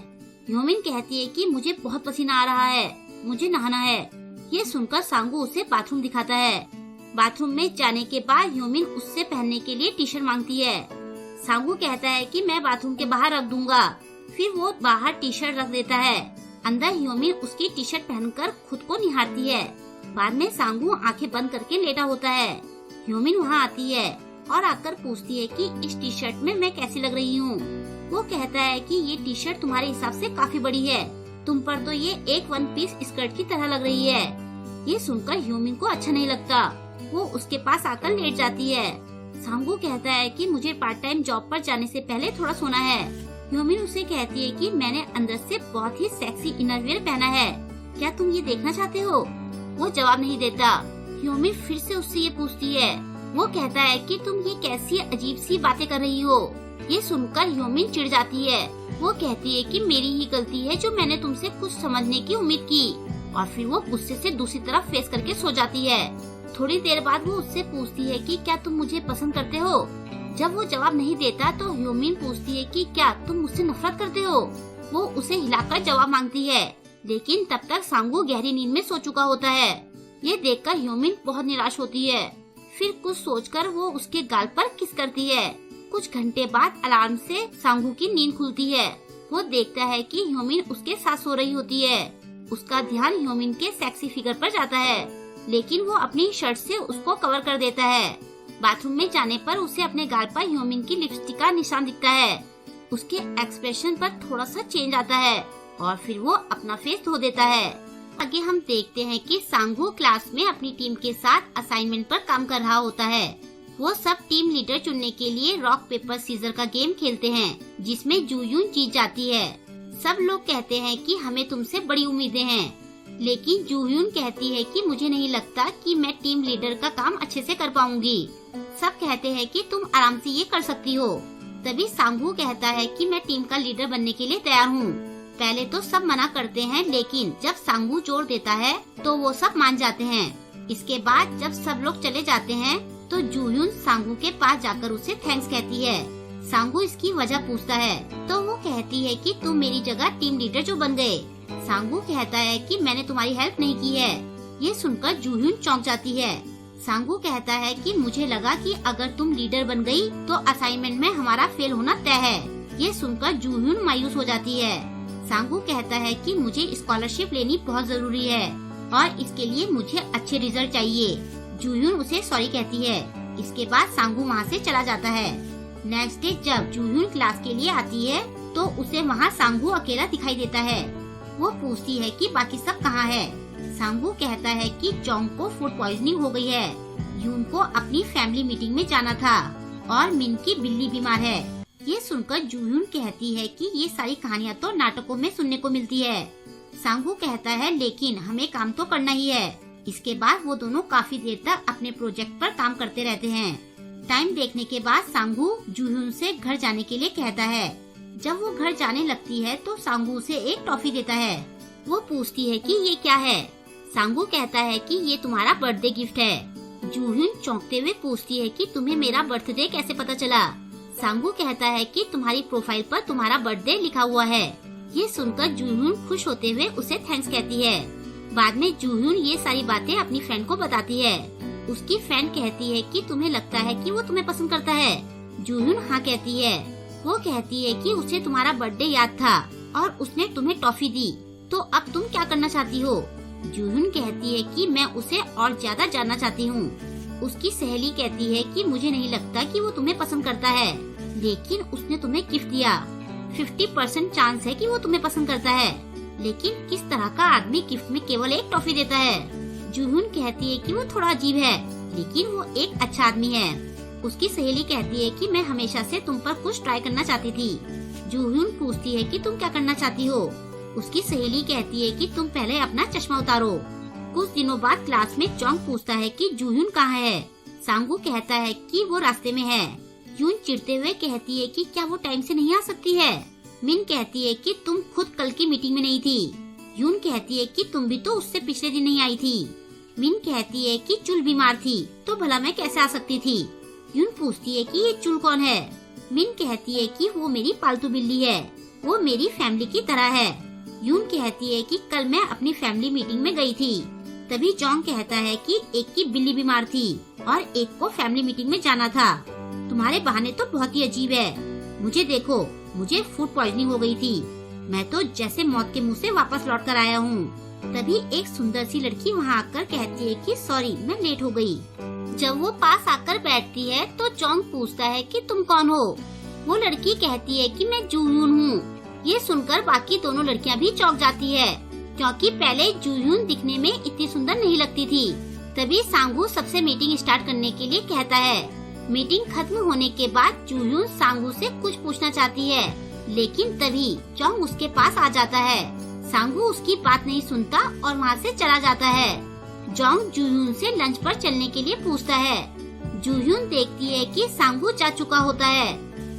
ह्योमिन कहती है कि मुझे बहुत पसीना आ रहा है, मुझे नहाना है। ये सुनकर सांगू उसे बाथरूम दिखाता है। बाथरूम में जाने के बाद ह्योमिन उससे पहनने के लिए टी शर्ट मांगती है। सांगू कहता है कि मैं बाथरूम के बाहर रख दूंगा। फिर वो बाहर टी शर्ट रख देता है। अंदर ह्योमिन उसकी टी शर्ट पहनकर खुद को निहारती है। बाद में सांगू आंखें बंद करके लेटा होता है। ह्योमिन वहाँ आती है और आकर पूछती है कि इस टी शर्ट में मैं कैसी लग रही हूँ। वो कहता है कि ये टी शर्ट तुम्हारे हिसाब से काफी बड़ी है, तुम पर तो ये एक वन पीस स्कर्ट की तरह लग रही है। ये सुनकर ह्योमिन को अच्छा नहीं लगता। वो उसके पास आकर लेट जाती है। सांगू कहता है कि मुझे पार्ट टाइम जॉब पर जाने से पहले थोड़ा सोना है। ह्योमिन उसे कहती है कि मैंने अंदर से बहुत ही सेक्सी इनरवियर पहना है, क्या तुम ये देखना चाहते हो? वो जवाब नहीं देता। ह्योमिन फिर से उससे ये पूछती है। वो कहता है कि तुम ये कैसी अजीब सी बातें कर रही हो। ये सुनकर ह्योमिन चिढ़ जाती है। वो कहती है कि मेरी ही गलती है जो मैंने तुमसे कुछ समझने की उम्मीद की, और फिर वो गुस्से से दूसरी तरफ फेस करके सो जाती है। थोड़ी देर बाद वो उससे पूछती है कि क्या तुम मुझे पसंद करते हो? जब वो जवाब नहीं देता तो ह्योमिन पूछती है कि क्या तुम मुझसे नफरत करते हो? वो उसे हिलाकर जवाब मांगती है, लेकिन तब तक सांगू गहरी नींद में सो चुका होता है। ये देखकर ह्योमिन बहुत निराश होती है। फिर कुछ सोचकर वो उसके गाल पर किस करती है। कुछ घंटे बाद अलार्म से सांगू की नींद खुलती है। वो देखता है कि ह्योमिन उसके साथ सो रही होती है। उसका ध्यान ह्योमिन के सेक्सी फिगर पर जाता है, लेकिन वो अपनी शर्ट से उसको कवर कर देता है। बाथरूम में जाने पर उसे अपने गाल पर ह्योमिन की लिपस्टिक का निशान दिखता है। उसके एक्सप्रेशन पर थोड़ा सा चेंज आता है और फिर वो अपना फेस धो देता है। आगे हम देखते हैं कि सांगू क्लास में अपनी टीम के साथ असाइनमेंट पर काम कर रहा होता है। वो सब टीम लीडर चुनने के लिए रॉक पेपर सीजर का गेम खेलते हैं, जिसमें जूयून जीत जाती है। सब लोग कहते हैं कि हमें तुमसे बड़ी उम्मीदें हैं, लेकिन जूयून कहती है कि मुझे नहीं लगता कि मैं टीम लीडर का काम अच्छे से कर पाऊंगी। सब कहते हैं कि तुम आराम से ये कर सकती हो। तभी सांगू कहता है कि मैं टीम का लीडर बनने के लिए तैयार हूँ। पहले तो सब मना करते हैं, लेकिन जब सांगू जोर देता है तो वो सब मान जाते हैं। इसके बाद जब सब लोग चले जाते हैं तो जूयून सांगू के पास जाकर उसे थैंक्स कहती है। सांगू इसकी वजह पूछता है तो वो कहती है कि तुम मेरी जगह टीम लीडर जो बन गए। सांगू कहता है कि मैंने तुम्हारी हेल्प नहीं की है। ये सुनकर जूयून चौंक जाती है। सांगू कहता है कि मुझे लगा कि अगर तुम लीडर बन गई तो असाइनमेंट में हमारा फेल होना तय है। ये सुनकर जूयून मायूस हो जाती है। सांगू कहता है कि मुझे स्कॉलरशिप लेनी बहुत जरूरी है और इसके लिए मुझे अच्छे रिजल्ट चाहिए। जूयून उसे सॉरी कहती है। इसके बाद सांगू वहाँ से चला जाता है। नेक्स्ट डे जब जूयून क्लास के लिए आती है तो उसे वहाँ सांगू अकेला दिखाई देता है। वो पूछती है कि बाकी सब कहाँ है। सांगू कहता है कि जोंग को फूड पॉइजनिंग हो गई है, यून को अपनी फैमिली मीटिंग में जाना था और मिन की बिल्ली बीमार है। ये सुनकर जूयून कहती है कि ये सारी कहानियाँ तो नाटकों में सुनने को मिलती है। सांगू कहता है लेकिन हमें काम तो करना ही है। इसके बाद वो दोनों काफी देर तक अपने प्रोजेक्ट पर काम करते रहते हैं। टाइम देखने के बाद सांगू जूयून से घर जाने के लिए कहता है। जब वो घर जाने लगती है तो सांगू उसे एक टॉफी देता है। वो पूछती है कि ये क्या है। सांगू कहता है कि ये तुम्हारा बर्थडे गिफ्ट है। जूयून चौंकते हुए पूछती है कि तुम्हें मेरा बर्थडे कैसे पता चला। सांगू कहता है कि तुम्हारी प्रोफाइल पर तुम्हारा बर्थडे लिखा हुआ है। ये सुनकर जूयून खुश होते हुए उसे थैंक्स कहती है। बाद में जूयून ये सारी बातें अपनी फ्रेंड को बताती है। उसकी फ्रेंड कहती है कि तुम्हें लगता है कि वो तुम्हें पसंद करता है। जूयून हाँ कहती है। वो कहती है कि उसे तुम्हारा बर्थडे याद था और उसने तुम्हें टॉफी दी, तो अब तुम क्या करना चाहती हो। जूhyun कहती है कि मैं उसे और ज्यादा जानना चाहती हूँ। उसकी सहेली कहती है कि मुझे नहीं लगता कि वो तुम्हें पसंद करता है, लेकिन उसने तुम्हें गिफ्ट दिया। 50% चांस है कि वो तुम्हें पसंद करता है, लेकिन किस तरह का आदमी गिफ्ट में केवल एक टॉफी देता है। जूhyun कहती है कि वो थोड़ा अजीब है, लेकिन वो एक अच्छा आदमी है। उसकी सहेली कहती है कि मैं हमेशा से तुम पर कुछ ट्राई करना चाहती थी। जूhyun पूछती है कि तुम क्या करना चाहती हो। उसकी सहेली कहती है कि तुम पहले अपना चश्मा उतारो। कुछ दिनों बाद क्लास में चोंग पूछता है कि जूhyun कहाँ है। सांगू कहता है कि वो रास्ते में है। यून चिढ़ते हुए कहती है कि क्या वो टाइम से नहीं आ सकती है। मिन कहती है कि तुम खुद कल की मीटिंग में नहीं थी। यून कहती है कि तुम भी तो उससे पिछले दिन नहीं आई थी। मिन कहती है कि चुल बीमार थी, तो भला मैं कैसे आ सकती थी। यून पूछती है कि ये चुल कौन है। मिन कहती है कि वो मेरी पालतू बिल्ली है, वो मेरी फैमिली की तरह है। यून कहती है कि कल मैं अपनी फैमिली मीटिंग में गई थी। तभी चोंग कहता है कि एक की बिल्ली बीमार थी और एक को फैमिली मीटिंग में जाना था। तुम्हारे बहाने तो बहुत ही अजीब है। मुझे देखो, मुझे फूड पॉइजनिंग हो गई थी। मैं तो जैसे मौत के मुंह से वापस लौट कर आया हूँ। तभी एक सुंदर सी लड़की वहाँ आकर कहती है कि सॉरी, मैं लेट हो गई। जब वो पास आकर बैठती है तो चोंग पूछता है कि तुम कौन हो। वो लड़की कहती है कि मैं जूhyun हूँ। ये सुनकर बाकी दोनों लड़कियाँ भी चौंक जाती है, क्योंकि पहले जूhyun दिखने में इतनी सुंदर नहीं लगती थी। तभी सांगू सबसे मीटिंग स्टार्ट करने के लिए कहता है। मीटिंग खत्म होने के बाद जूhyun सांगू से कुछ पूछना चाहती है, लेकिन तभी चोंग उसके पास आ जाता है। सांगू उसकी बात नहीं सुनता और वहाँ से चला जाता है। चोंग जूhyun से लंच पर चलने के लिए पूछता है। जूhyun देखती है कि सांगू जा चुका होता है,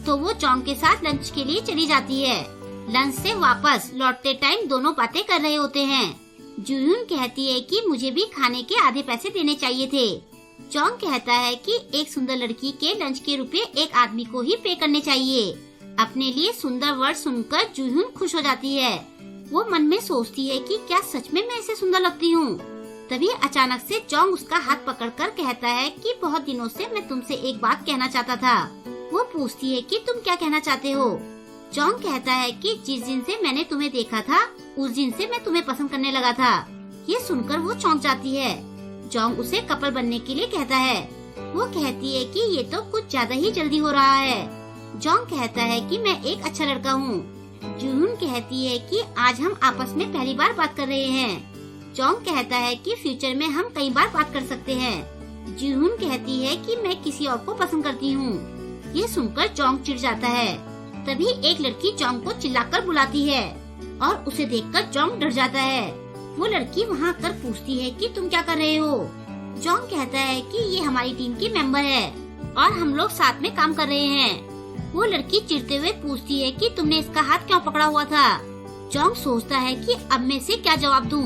तो वो चोंग के साथ लंच के लिए चली जाती है। लंच से वापस लौटते टाइम दोनों बातें कर रहे होते हैं। जूhyun कहती है कि मुझे भी खाने के आधे पैसे देने चाहिए थे। चोंग कहता है कि एक सुंदर लड़की के लंच के रुपए एक आदमी को ही पे करने चाहिए। अपने लिए सुंदर वर्ड सुनकर जूhyun खुश हो जाती है। वो मन में सोचती है कि क्या सच में मैं ऐसे सुंदर लगती हूँ। तभी अचानक से चोंग उसका हाथ पकड़कर कहता है कि बहुत दिनों से मैं तुमसे एक बात कहना चाहता था। वो पूछती है कि तुम क्या कहना चाहते हो। चोंग कहता है कि जिस दिन से मैंने तुम्हें देखा था, उस दिन से मैं तुम्हें पसंद करने लगा था। ये सुनकर वो चौंक जाती है। चोंग उसे कपल बनने के लिए कहता है। वो कहती है कि ये तो कुछ ज्यादा ही जल्दी हो रहा है। चोंग कहता है कि मैं एक अच्छा लड़का हूँ। जूhyun कहती है कि आज हम आपस में पहली बार बात कर रहे हैं। चोंग कहता है कि फ्यूचर में हम कई बार बात कर सकते हैं। जूhyun कहती है कि मैं किसी और को पसंद करती हूँ। ये सुनकर चोंग चिढ़ जाता है। तभी एक लड़की चोंग को चिल्लाकर बुलाती है और उसे देखकर चोंग डर जाता है। वो लड़की वहाँ आकर पूछती है कि तुम क्या कर रहे हो। चोंग कहता है कि ये हमारी टीम की मेंबर है और हम लोग साथ में काम कर रहे हैं। वो लड़की चिढ़ते हुए पूछती है कि तुमने इसका हाथ क्यों पकड़ा हुआ था। चोंग सोचता है कि अब मैं इसे क्या जवाब दूं।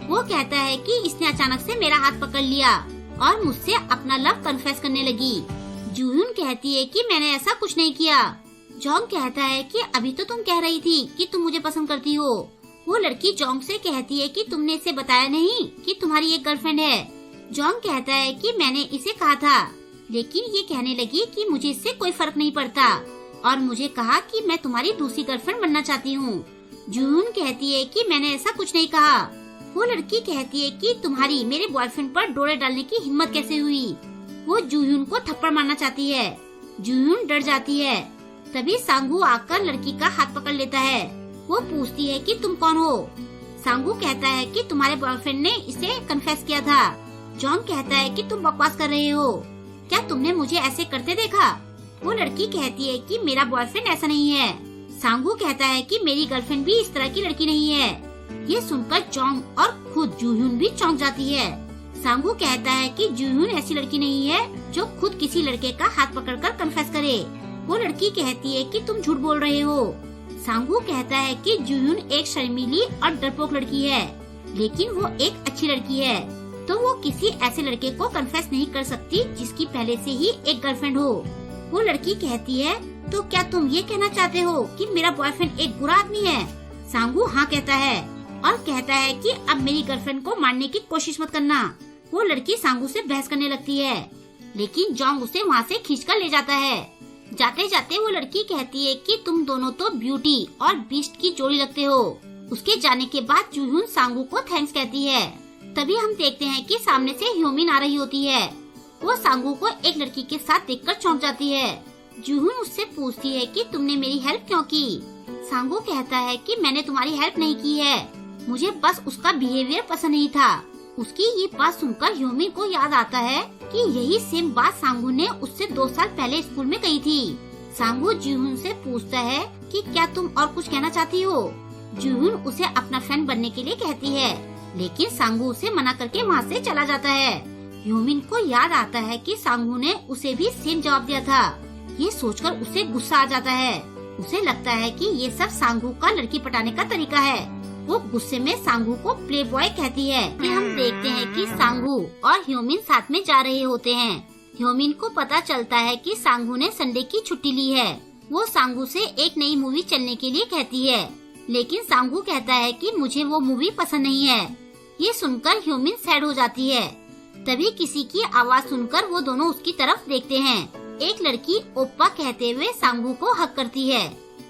वो कहता है कि इसने अचानक से मेरा हाथ पकड़ लिया और मुझसे अपना लव कन्फेस करने लगी। जूhyun कहती है कि मैंने ऐसा कुछ नहीं किया। चोंग कहता है कि अभी तो तुम कह रही थी कि तुम मुझे पसंद करती हो। वो लड़की चोंग से कहती है कि तुमने इसे बताया नहीं कि तुम्हारी एक गर्लफ्रेंड है। चोंग कहता है कि मैंने इसे कहा था, लेकिन ये कहने लगी कि मुझे इससे कोई फर्क नहीं पड़ता और मुझे कहा कि मैं तुम्हारी दूसरी गर्लफ्रेंड बनना चाहती हूँ। जूhyun कहती है कि मैंने ऐसा कुछ नहीं कहा। वो लड़की कहती है कि तुम्हारी मेरे बॉयफ्रेंड पर डोरे डालने की हिम्मत कैसे हुई। वो जूhyun को थप्पड़ मारना चाहती है। जूhyun डर जाती है। तभी सांगू आकर लड़की का हाथ पकड़ लेता है। वो पूछती है कि तुम कौन हो। सांगू कहता है कि तुम्हारे बॉयफ्रेंड ने इसे कन्फेस किया था। चोंग कहता है कि तुम बकवास कर रहे हो, क्या तुमने मुझे ऐसे करते देखा। वो लड़की कहती है कि मेरा बॉयफ्रेंड ऐसा नहीं है। सांगू कहता है कि मेरी गर्लफ्रेंड भी इस तरह की लड़की नहीं है। ये सुनकर चोंग और खुद जूhyun भी चौंक जाती है। सांगू कहता है कि जूhyun ऐसी लड़की नहीं है जो खुद किसी लड़के का हाथ पकड़कर कन्फेस करे। वो लड़की कहती है कि तुम झूठ बोल रहे हो। सांगू कहता है कि जूhyun एक शर्मीली और डरपोक लड़की है, लेकिन वो एक अच्छी लड़की है, तो वो किसी ऐसे लड़के को कन्फेस नहीं कर सकती जिसकी पहले से ही एक गर्लफ्रेंड हो। वो लड़की कहती है, तो क्या तुम ये कहना चाहते हो कि मेरा बॉयफ्रेंड एक बुरा आदमी है। सांगू हाँ कहता है और कहता है कि अब मेरी गर्लफ्रेंड को मारने की कोशिश मत करना। वो लड़की सांगू से बहस करने लगती है, लेकिन चोंग उसे वहाँ से खींचकर ले जाता है। जाते जाते वो लड़की कहती है कि तुम दोनों तो ब्यूटी और बीस्ट की जोड़ी लगते हो। उसके जाने के बाद जूhyun सांगू को थैंक्स कहती है। तभी हम देखते हैं कि सामने से ह्योमिन आ रही होती है। वो सांगू को एक लड़की के साथ देखकर चौंक जाती है। जूhyun उससे पूछती है कि तुमने मेरी हेल्प क्यों की। सांगू कहता है कि मैंने तुम्हारी हेल्प नहीं की है, मुझे बस उसका बिहेवियर पसंद नहीं था। उसकी ये बात सुनकर ह्योमिन को याद आता है कि यही सेम बात सांगू ने उससे 2 साल पहले स्कूल में कही थी। सांगू जूhyun से पूछता है कि क्या तुम और कुछ कहना चाहती हो। जूhyun उसे अपना फ्रेंड बनने के लिए कहती है, लेकिन सांगू उसे मना करके वहाँ से चला जाता है। ह्योमिन को याद आता है कि सांगू ने उसे भी सेम जवाब दिया था। ये सोचकर उसे गुस्सा आ जाता है। उसे लगता है कि ये सब सांगू का लड़की पटाने का तरीका है। वो गुस्से में सांगू को प्ले बॉय कहती है। फिर हम देखते हैं कि सांगू और ह्योमिन साथ में जा रहे होते हैं। ह्योमिन को पता चलता है कि सांगू ने संडे की छुट्टी ली है। वो सांगू से एक नई मूवी चलने के लिए कहती है, लेकिन सांगू कहता है कि मुझे वो मूवी पसंद नहीं है। ये सुनकर ह्योमिन सैड हो जाती है। तभी किसी की आवाज सुनकर वो दोनों उसकी तरफ देखते हैं। एक लड़की ओप्पा कहते हुए सांगू को हक करती है।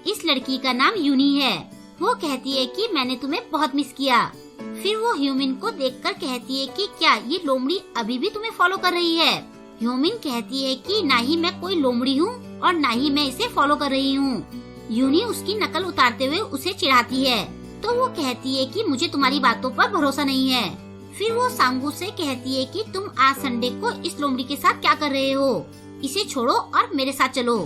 इस लड़की का नाम यूनी है। वो कहती है कि मैंने तुम्हें बहुत मिस किया। फिर वो ह्योमिन को देखकर कहती है कि क्या ये लोमड़ी अभी भी तुम्हें फॉलो कर रही है। ह्योमिन कहती है कि ना ही मैं कोई लोमड़ी हूँ और ना ही मैं इसे फॉलो कर रही हूँ। यूनी उसकी नकल उतारते हुए उसे चिढ़ाती है, तो वो कहती है कि मुझे तुम्हारी बातों पर भरोसा नहीं है। फिर वो सांगू से कहती है कि तुम आज संडे को इस लोमड़ी के साथ क्या कर रहे हो, इसे छोड़ो और मेरे साथ चलो,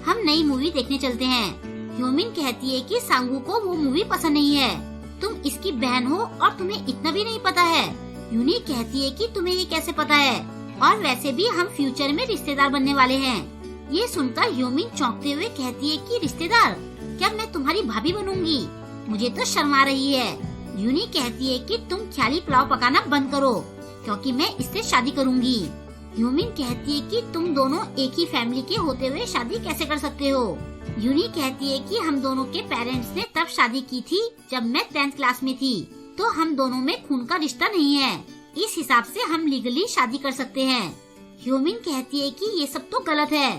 हम नई मूवी देखने चलते हैं। ह्योमिन कहती है कि सांगू को वो मूवी पसंद नहीं है, तुम इसकी बहन हो और तुम्हें इतना भी नहीं पता है। यूनी कहती है कि तुम्हें ये कैसे पता है, और वैसे भी हम फ्यूचर में रिश्तेदार बनने वाले हैं। ये सुनकर ह्योमिन चौंकते हुए कहती है कि रिश्तेदार, क्या मैं तुम्हारी भाभी बनूंगी, मुझे तो शर्म आ रही है। यूनी कहती है कि तुम ख्याली पुलाव पकाना बंद करो, क्योंकि मैं इससे शादी करूंगी। ह्योमिन कहती है कि तुम दोनों एक ही फैमिली के होते हुए शादी कैसे कर सकते हो। यूनी कहती है कि हम दोनों के पेरेंट्स ने तब शादी की थी जब मैं 10th क्लास में थी, तो हम दोनों में खून का रिश्ता नहीं है, इस हिसाब से हम लीगली शादी कर सकते हैं। ह्योमिन कहती है कि ये सब तो गलत है।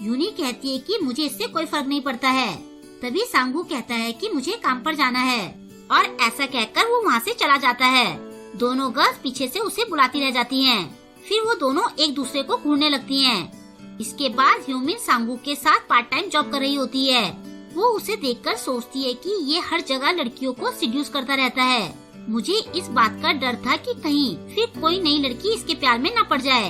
यूनी कहती है कि मुझे इससे कोई फर्क नहीं पड़ता है। तभी सांगू कहता है कि मुझे काम पर जाना है, और ऐसा कहकर वो वहाँ से चला जाता है। दोनों गर्ल्स पीछे से उसे बुलाती रह जाती हैं। फिर वो दोनों एक दूसरे को घूरने लगती हैं। इसके बाद ह्योमिन सांगू के साथ पार्ट टाइम जॉब कर रही होती है। वो उसे देखकर सोचती है कि ये हर जगह लड़कियों को सीड्यूस करता रहता है। मुझे इस बात का डर था कि कहीं फिर कोई नई लड़की इसके प्यार में न पड़ जाए,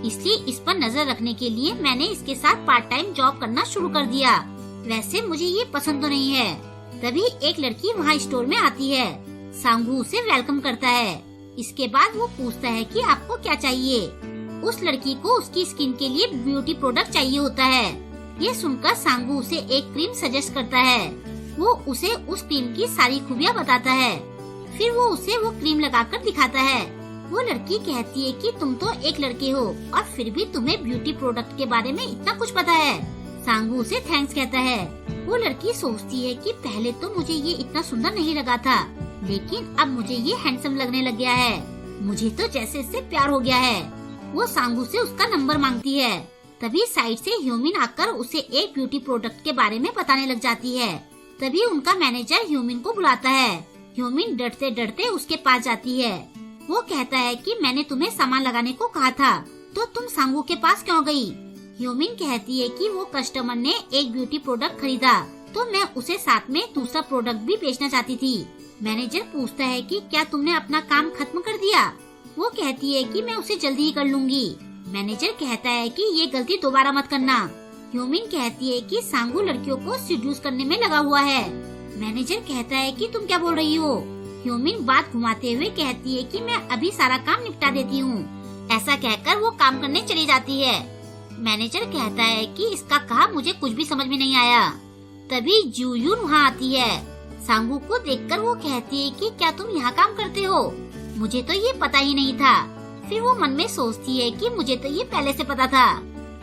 इसलिए इस पर नजर रखने के लिए मैंने इसके साथ पार्ट टाइम जॉब करना शुरू कर दिया। वैसे मुझे ये पसंद तो नहीं है। तभी एक लड़की वहाँ स्टोर में आती है। सांगू उसे वेलकम करता है। इसके बाद वो पूछता है कि आपको क्या चाहिए। उस लड़की को उसकी स्किन के लिए ब्यूटी प्रोडक्ट चाहिए होता है। ये सुनकर सांगू उसे एक क्रीम सजेस्ट करता है। वो उसे उस क्रीम की सारी खूबियाँ बताता है। फिर वो उसे वो क्रीम लगाकर दिखाता है। वो लड़की कहती है कि तुम तो एक लड़के हो और फिर भी तुम्हें ब्यूटी प्रोडक्ट के बारे में इतना कुछ पता है। सांगू उसे थैंक्स कहता है। वो लड़की सोचती है कि पहले तो मुझे ये इतना सुंदर नहीं लगा था, लेकिन अब मुझे ये हैंडसम लगने लग गया है। मुझे तो जैसे इससे प्यार हो गया है। वो सांगू से उसका नंबर मांगती है। तभी साइड से ह्योमिन आकर उसे एक ब्यूटी प्रोडक्ट के बारे में बताने लग जाती है। तभी उनका मैनेजर ह्योमिन को बुलाता है। ह्योमिन डरते डरते उसके पास जाती है। वो कहता है कि मैंने तुम्हें सामान लगाने को कहा था, तो तुम सांगू के पास क्यों गई? ह्योमिन कहती है कि वो कस्टमर ने एक ब्यूटी प्रोडक्ट खरीदा, तो मैं उसे साथ में दूसरा प्रोडक्ट भी बेचना चाहती थी। मैनेजर पूछता है कि क्या तुमने अपना काम खत्म कर दिया? वो कहती है कि मैं उसे जल्दी ही कर लूंगी। मैनेजर कहता है कि ये गलती दोबारा मत करना। ह्योमिन कहती है कि सांगू लड़कियों को सीड्यूस करने में लगा हुआ है। मैनेजर कहता है कि तुम क्या बोल रही हो? ह्योमिन बात घुमाते हुए कहती है कि मैं अभी सारा काम निपटा देती हूँ। ऐसा कहकर वो काम करने चली जाती है। मैनेजर कहता है कि इसका कहा मुझे कुछ भी समझ में नहीं आया। तभी जूयून वहाँ आती है। सांगू को देखकर वो कहती है कि क्या तुम यहाँ काम करते हो? मुझे तो ये पता ही नहीं था। फिर वो मन में सोचती है कि मुझे तो ये पहले से पता था।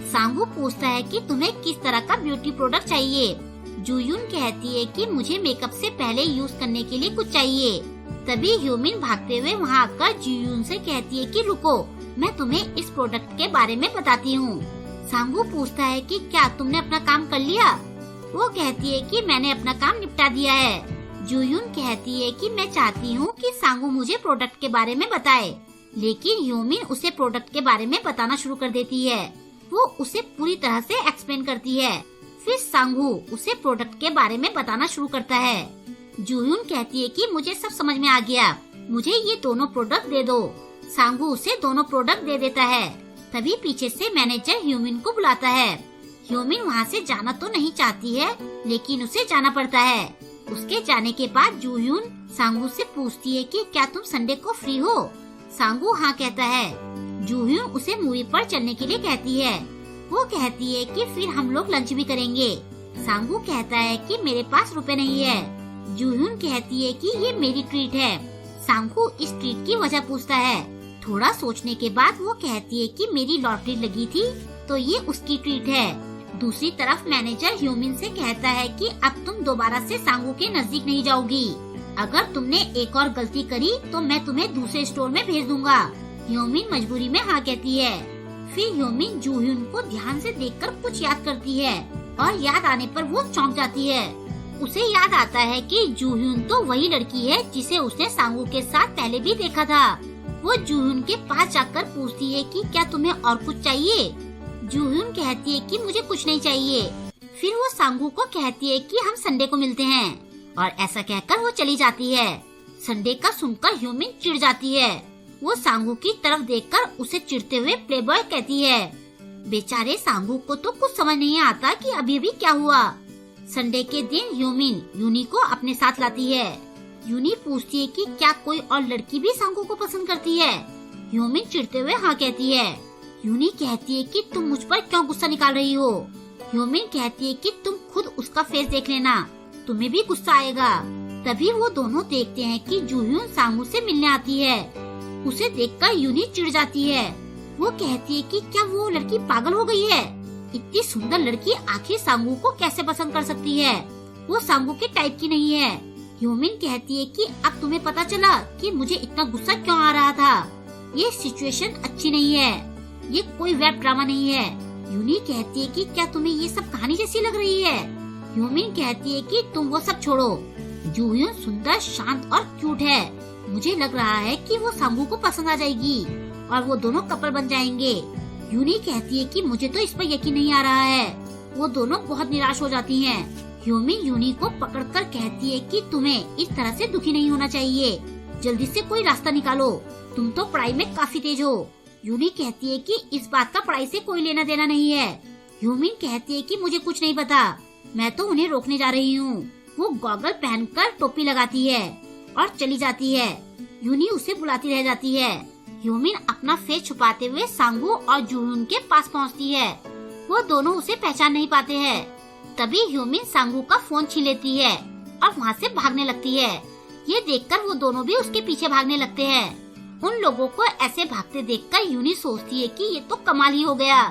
सांगू पूछता है कि तुम्हें किस तरह का ब्यूटी प्रोडक्ट चाहिए? जूयून कहती है कि मुझे मेकअप से पहले यूज करने के लिए कुछ चाहिए। तभी ह्योमिन भागते हुए वहाँ आकर जूयून से कहती है कि रुको, मैं तुम्हें इस प्रोडक्ट के बारे में बताती हूँ। सांगू पूछता है कि क्या तुमने अपना काम कर लिया? वो कहती है कि मैंने अपना काम निपटा दिया है। जूयून कहती है कि मैं चाहती हूँ कि सांगू मुझे प्रोडक्ट के बारे में बताए, लेकिन ह्यूमिन उसे प्रोडक्ट के बारे में बताना शुरू कर देती है। वो उसे पूरी तरह से एक्सप्लेन करती है। फिर सांगू उसे प्रोडक्ट के बारे में बताना शुरू करता है। जूयून कहती है कि मुझे सब समझ में आ गया, मुझे ये दोनों प्रोडक्ट दे दो। सांगू उसे दोनों प्रोडक्ट दे देता है। तभी पीछे से मैनेजर ह्यूमिन को बुलाता है। ह्यूमिन वहाँ से जाना तो नहीं चाहती है, लेकिन उसे जाना पड़ता है। उसके जाने के बाद जूयून सांगू से पूछती है कि क्या तुम संडे को फ्री हो। सांगू हाँ कहता है। जूयून उसे मूवी पर चलने के लिए कहती है। वो कहती है कि फिर हम लोग लंच भी करेंगे। सांगू कहता है कि मेरे पास रुपए नहीं है। जूयून कहती है कि ये मेरी ट्रीट है। सांगू इस ट्रीट की वजह पूछता है। थोड़ा सोचने के बाद वो कहती है कि मेरी लॉटरी लगी थी तो ये उसकी ट्रीट है। दूसरी तरफ मैनेजर ह्यूमिन से कहता है कि अब तुम दोबारा से सांगू के नजदीक नहीं जाओगी। अगर तुमने एक और गलती करी तो मैं तुम्हें दूसरे स्टोर में भेज दूंगा। ह्यूमिन मजबूरी में हाँ कहती है। फिर ह्यूमिन जूह्यून को ध्यान से देखकर कुछ याद करती है और याद आने पर वो चौंक जाती है। उसे याद आता है कि जूह्यून तो वही लड़की है जिसे उसने सांगू के साथ पहले भी देखा था। वो जूह्यून के पास जाकर पूछती है कि क्या तुम्हें और कुछ चाहिए। जूह्यून कहती है कि मुझे कुछ नहीं चाहिए। फिर वो सांगू को कहती है कि हम संडे को मिलते हैं और ऐसा कहकर वो चली जाती है। संडे का सुनकर ह्यूमिन चिढ़ जाती है। वो सांगू की तरफ देखकर उसे चिढ़ते हुए प्लेबॉय कहती है। बेचारे सांगू को तो कुछ समझ नहीं आता कि अभी भी क्या हुआ। संडे के दिन ह्यूमिन यूनी को अपने साथ लाती है। यूनी पूछती है कि क्या कोई और लड़की भी सांगू को पसंद करती है। ह्यूमिन चिढ़ते हुए हाँ कहती है। यूनी कहती है कि तुम मुझ पर क्यों गुस्सा निकाल रही हो। ह्यूमिन कहती है कि तुम खुद उसका फेस देख लेना, तुम्हें भी गुस्सा आएगा। तभी वो दोनों देखते हैं कि जूह्यून सांगू से मिलने आती है। उसे देखकर यूनी चिढ़ जाती है। वो कहती है कि क्या वो लड़की पागल हो गई है। इतनी सुंदर लड़की आखिर सांगू को कैसे पसंद कर सकती है। वो सांगू के टाइप की नहीं है। ह्यूमिन कहती है कि अब तुम्हें पता चला कि मुझे इतना गुस्सा क्यों आ रहा था। ये सिचुएशन अच्छी नहीं है, ये कोई वेब ड्रामा नहीं है। यूनी कहती है कि क्या तुम्हें ये सब कहानी जैसी लग रही है। ह्यूमिन कहती है कि तुम वो सब छोड़ो। जूह्यून सुंदर, शांत और क्यूट है। मुझे लग रहा है कि वो सांगू को पसंद आ जाएगी और वो दोनों कपल बन जाएंगे। यूनी कहती है कि मुझे तो इस पर यकीन नहीं आ रहा है। वो दोनों बहुत निराश हो जाती हैं। ह्यूमिन यूनी को पकड़कर कहती है कि तुम्हें इस तरह से दुखी नहीं होना चाहिए। जल्दी से कोई रास्ता निकालो, तुम तो पढ़ाई में काफी तेज हो। यूनी कहती है कि इस बात का पढ़ाई से कोई लेना देना नहीं है। ह्यूमिन कहती है कि मुझे कुछ नहीं पता, मैं तो उन्हें रोकने जा रही हूँ। वो गॉगल पहनकर टोपी लगाती है और चली जाती है। यूनी उसे बुलाती रह जाती है। ह्यूमिन अपना फेस छुपाते हुए सांगू और जूह्यून के पास पहुँचती है। वो दोनों उसे पहचान नहीं पाते हैं। तभी ह्यूमिन सांगू का फोन छीन लेती है और वहाँ से भागने लगती है। ये देखकर वो दोनों भी उसके पीछे भागने लगते हैं। उन लोगों को ऐसे भागते देखकर यूनी सोचती है कि ये तो कमाल ही हो गया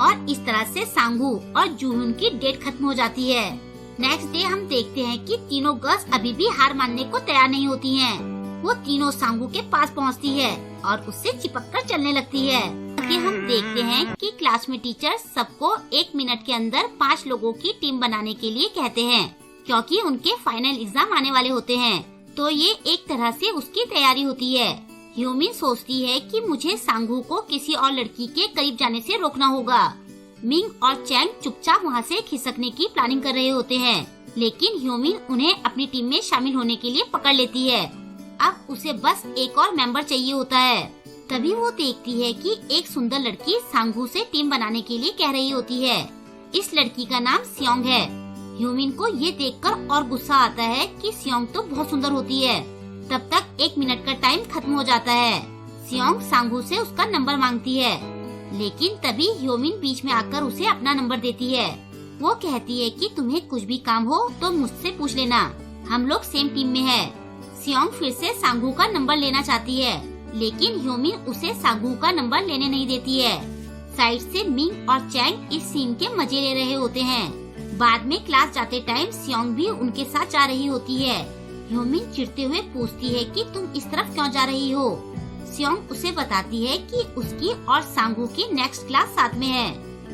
और इस तरह से सांगू और जूह्यून की डेट खत्म हो जाती है। नेक्स्ट डे हम देखते हैं कि तीनों गर्ल्स अभी भी हार मानने को तैयार नहीं होती हैं। वो तीनों सांगू के पास पहुंचती है और उससे चिपक कर चलने लगती है। आगे हम देखते हैं कि क्लास में टीचर सबको 1 मिनट के अंदर 5 लोगों की टीम बनाने के लिए कहते हैं, क्योंकि उनके फाइनल एग्जाम आने वाले होते हैं। तो ये एक तरह से उसकी तैयारी होती है। ह्यूमिन सोचती है कि मुझे सांगू को किसी और लड़की के करीब जाने से रोकना होगा। मिंग और चैंग चुपचाप वहाँ से खिसकने की प्लानिंग कर रहे होते हैं, लेकिन ह्यूमिन उन्हें अपनी टीम में शामिल होने के लिए पकड़ लेती है। अब उसे बस एक और मेंबर चाहिए होता है। तभी वो देखती है कि एक सुंदर लड़की सांगू से टीम बनाने के लिए कह रही होती है। इस लड़की का नाम सियोंग है। ह्यूमिन को ये देखकर और गुस्सा आता है कि सियोंग तो बहुत सुंदर होती है। तब तक 1 मिनट का टाइम खत्म हो जाता है। सियोंग सांगू से उसका नंबर मांगती है, लेकिन तभी ह्यूमिन बीच में आकर उसे अपना नंबर देती है। वो कहती है कि तुम्हें कुछ भी काम हो तो मुझसे पूछ लेना, हम लोग सेम टीम में है। सियोंग फिर से सांगू का नंबर लेना चाहती है, लेकिन ह्यूमिन उसे सांगू का नंबर लेने नहीं देती है। साइड से मिंग और चैंग इस सीन के मजे ले रहे होते हैं। बाद में क्लास जाते टाइम सियोंग भी उनके साथ जा रही होती है। ह्यूमिन चिढ़ते हुए पूछती है कि तुम इस तरफ क्यों जा रही हो। सियोंग उसे बताती है कि उसकी और सांगू की नेक्स्ट क्लास साथ में है।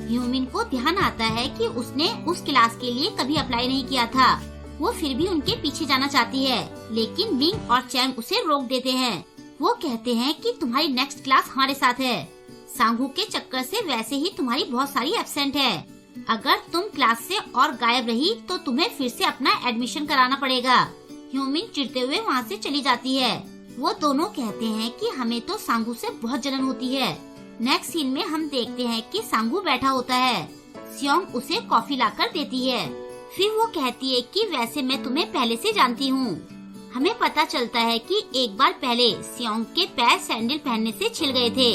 ह्यूमिन को ध्यान आता है कि उसने उस क्लास के लिए कभी अप्लाई नहीं किया था। वो फिर भी उनके पीछे जाना चाहती है, लेकिन मिंग और चैंग उसे रोक देते हैं। वो कहते हैं कि तुम्हारी नेक्स्ट क्लास हमारे साथ है। सांगू के चक्कर से वैसे ही तुम्हारी बहुत सारी एब्सेंट है। अगर तुम क्लास से और गायब रही तो तुम्हें फिर से अपना एडमिशन कराना पड़ेगा। ह्यूमिन चिढ़ते हुए वहाँ से चली जाती है। वो दोनों कहते हैं कि हमें तो सांगू से बहुत जलन होती है। नेक्स्ट सीन में हम देखते हैं कि सांगू बैठा होता है। सियोंग उसे कॉफी लाकर देती है। फिर वो कहती है कि वैसे मैं तुम्हें पहले से जानती हूँ। हमें पता चलता है कि एक बार पहले सियोंग के पैर सैंडल पहनने से छिल गए थे।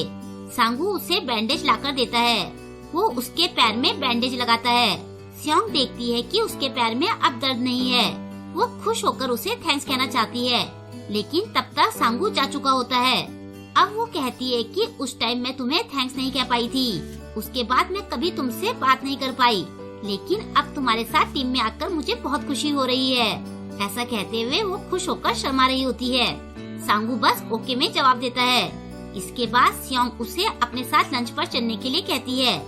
सांगू उसे बैंडेज लाकर देता है। वो उसके पैर में बैंडेज लगाता है। सियोंग देखती है कि उसके पैर में अब दर्द नहीं है। वो खुश होकर उसे थैंक्स कहना चाहती है, लेकिन तब तक सांगू जा चुका होता है। अब वो कहती है कि उस टाइम मैं तुम्हें थैंक्स नहीं कह पाई थी। उसके बाद मैं कभी तुमसे बात नहीं कर पाई, लेकिन अब तुम्हारे साथ टीम में आकर मुझे बहुत खुशी हो रही है। ऐसा कहते हुए वो खुश होकर शर्मा रही होती है। सांगू बस ओके में जवाब देता है। इसके बाद सियोंग उसे अपने साथ लंच पर चलने के लिए कहती है।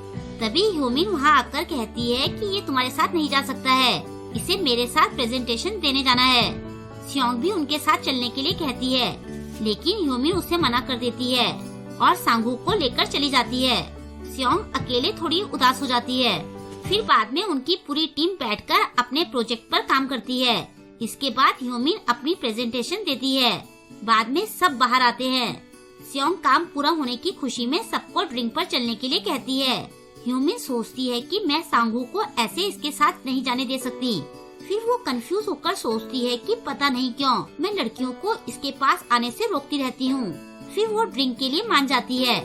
तभी ह्यूमिन वहाँ आकर कहती है कि ये तुम्हारे साथ नहीं जा सकता है, इसे मेरे साथ प्रेजेंटेशन देने जाना है। सियोंग भी उनके साथ चलने के लिए कहती है, लेकिन ह्यूमिन उसे मना कर देती है और सांगू को लेकर चली जाती है। सियोंग अकेले थोड़ी उदास हो जाती है। फिर बाद में उनकी पूरी टीम बैठकर अपने प्रोजेक्ट पर काम करती है। इसके बाद ह्यूमिन अपनी प्रेजेंटेशन देती है। बाद में सब बाहर आते हैं। सियोंग काम पूरा होने की खुशी में सबको ड्रिंक पर चलने के लिए कहती है। ह्यूमिन सोचती है कि मैं सांगू को ऐसे इसके साथ नहीं जाने दे सकती। फिर वो कंफ्यूज होकर सोचती है कि पता नहीं क्यों मैं लड़कियों को इसके पास आने से रोकती रहती हूँ। फिर वो ड्रिंक के लिए मान जाती है।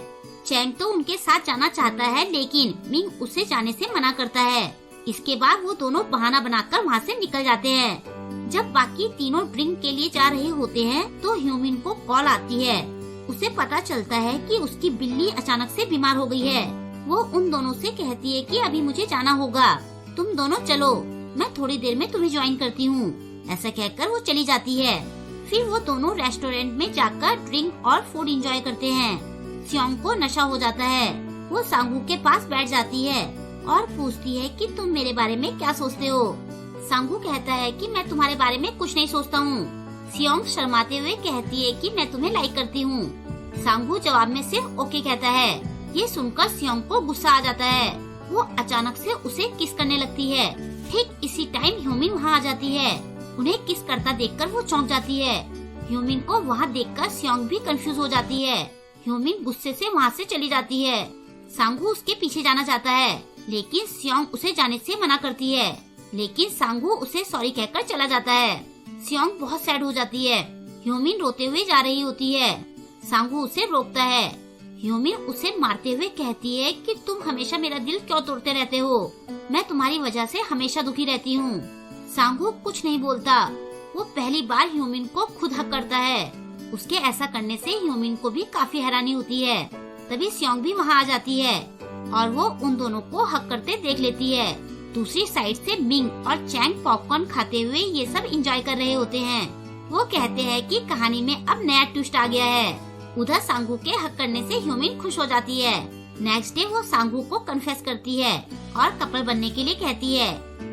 चैंग तो उनके साथ जाना चाहता है, लेकिन मिंग उसे जाने से मना करता है। इसके बाद वो दोनों बहाना बनाकर वहाँ से निकल जाते हैं। जब बाकी तीनों ड्रिंक के लिए जा रहे होते हैं तो ह्यूमिन को कॉल आती है। उसे पता चलता है कि उसकी बिल्ली अचानक से बीमार हो गई है। वो उन दोनों से कहती है कि अभी मुझे जाना होगा, तुम दोनों चलो, मैं थोड़ी देर में तुम्हें ज्वाइन करती हूँ। ऐसा कहकर वो चली जाती है। फिर वो दोनों रेस्टोरेंट में जाकर ड्रिंक और फूड एंजॉय करते हैं। सियोंग को नशा हो जाता है। वो सांगू के पास बैठ जाती है और पूछती है कि तुम मेरे बारे में क्या सोचते हो। सांगू कहता है कि मैं तुम्हारे बारे में कुछ नहीं सोचता हूँ। सियोंग शर्माते हुए कहती है कि मैं तुम्हें लाइक करती हूँ। सांगू जवाब में सिर्फ ओके कहता है। ये सुनकर सियोंग को गुस्सा आ जाता है। वो अचानक से उसे किस करने लगती है। ठीक इसी टाइम ह्यूमिन वहाँ आ जाती है। उन्हें किस करता देखकर वो चौंक जाती है। ह्यूमिन को वहाँ देखकर सियोंग भी कंफ्यूज हो जाती है। ह्यूमिन गुस्से से वहाँ से चली जाती है। सांगू उसके पीछे जाना चाहता है, लेकिन सियोंग उसे जाने से मना करती है। लेकिन सांगू उसे सॉरी कहकर चला जाता है। सियोंग बहुत सैड हो जाती है। ह्यूमिन रोते हुए जा रही होती है। सांगू उसे रोकता है। ह्यूमिन उसे मारते हुए कहती है कि तुम हमेशा मेरा दिल क्यों तोड़ते रहते हो, मैं तुम्हारी वजह से हमेशा दुखी रहती हूँ। सांगू कुछ नहीं बोलता। वो पहली बार ह्यूमिन को खुद हक करता है। उसके ऐसा करने से ह्यूमिन को भी काफी हैरानी होती है। तभी सियोंग भी वहाँ आ जाती है और वो उन दोनों को हक करते देख लेती है। दूसरी साइड से मिंग और चैंग पॉपकॉर्न खाते हुए ये सब एंजॉय कर रहे होते हैं। वो कहते हैं कि कहानी में अब नया ट्विस्ट आ गया है। उधर सांगू के हक करने से ह्यूमिन खुश हो जाती है। नेक्स्ट डे वो सांगू को कन्फेस करती है और कपल बनने के लिए कहती है,